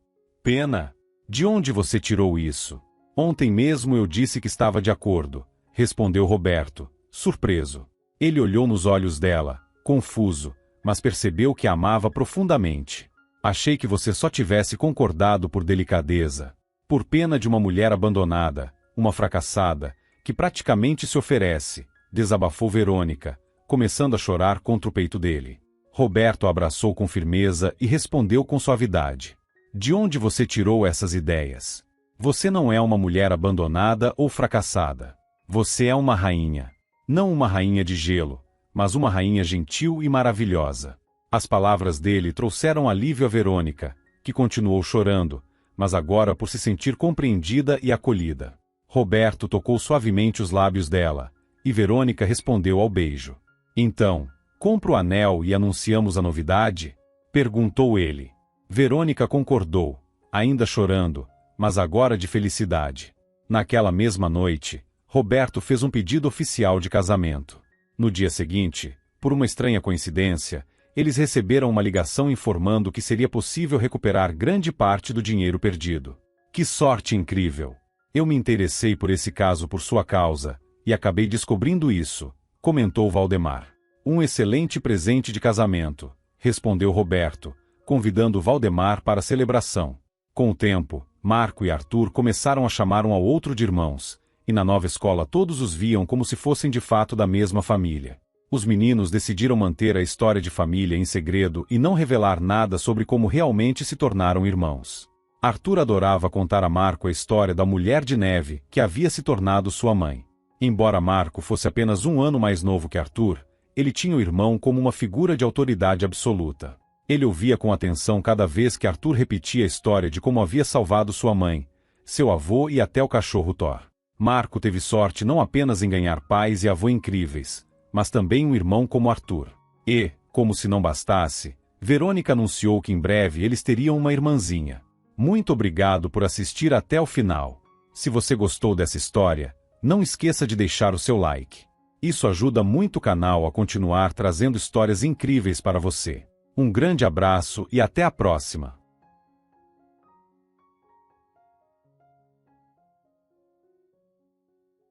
Pena? De onde você tirou isso? Ontem mesmo eu disse que estava de acordo, respondeu Roberto, surpreso. Ele olhou nos olhos dela, confuso, mas percebeu que a amava profundamente. Achei que você só tivesse concordado por delicadeza, por pena de uma mulher abandonada, uma fracassada, que praticamente se oferece, desabafou Verônica, começando a chorar contra o peito dele. Roberto a abraçou com firmeza e respondeu com suavidade. De onde você tirou essas ideias? Você não é uma mulher abandonada ou fracassada. Você é uma rainha. Não uma rainha de gelo, mas uma rainha gentil e maravilhosa. As palavras dele trouxeram alívio a Verônica, que continuou chorando, mas agora por se sentir compreendida e acolhida. Roberto tocou suavemente os lábios dela, e Verônica respondeu ao beijo. Então, compra o anel e anunciamos a novidade? Perguntou ele. Verônica concordou, ainda chorando, mas agora de felicidade. Naquela mesma noite, Roberto fez um pedido oficial de casamento. No dia seguinte, por uma estranha coincidência, eles receberam uma ligação informando que seria possível recuperar grande parte do dinheiro perdido. Que sorte incrível! Eu me interessei por esse caso por sua causa, e acabei descobrindo isso, comentou Valdemar. Um excelente presente de casamento, respondeu Roberto, convidando Valdemar para a celebração. Com o tempo, Marco e Arthur começaram a chamar um ao outro de irmãos, e na nova escola todos os viam como se fossem de fato da mesma família. Os meninos decidiram manter a história de família em segredo e não revelar nada sobre como realmente se tornaram irmãos. Arthur adorava contar a Marco a história da mulher de neve que havia se tornado sua mãe. Embora Marco fosse apenas um ano mais novo que Arthur, ele tinha o irmão como uma figura de autoridade absoluta. Ele ouvia com atenção cada vez que Arthur repetia a história de como havia salvado sua mãe, seu avô e até o cachorro Thor. Marco teve sorte não apenas em ganhar pais e avô incríveis, mas também um irmão como Arthur. E, como se não bastasse, Verônica anunciou que em breve eles teriam uma irmãzinha. Muito obrigado por assistir até o final. Se você gostou dessa história, não esqueça de deixar o seu like. Isso ajuda muito o canal a continuar trazendo histórias incríveis para você. Um grande abraço e até a próxima!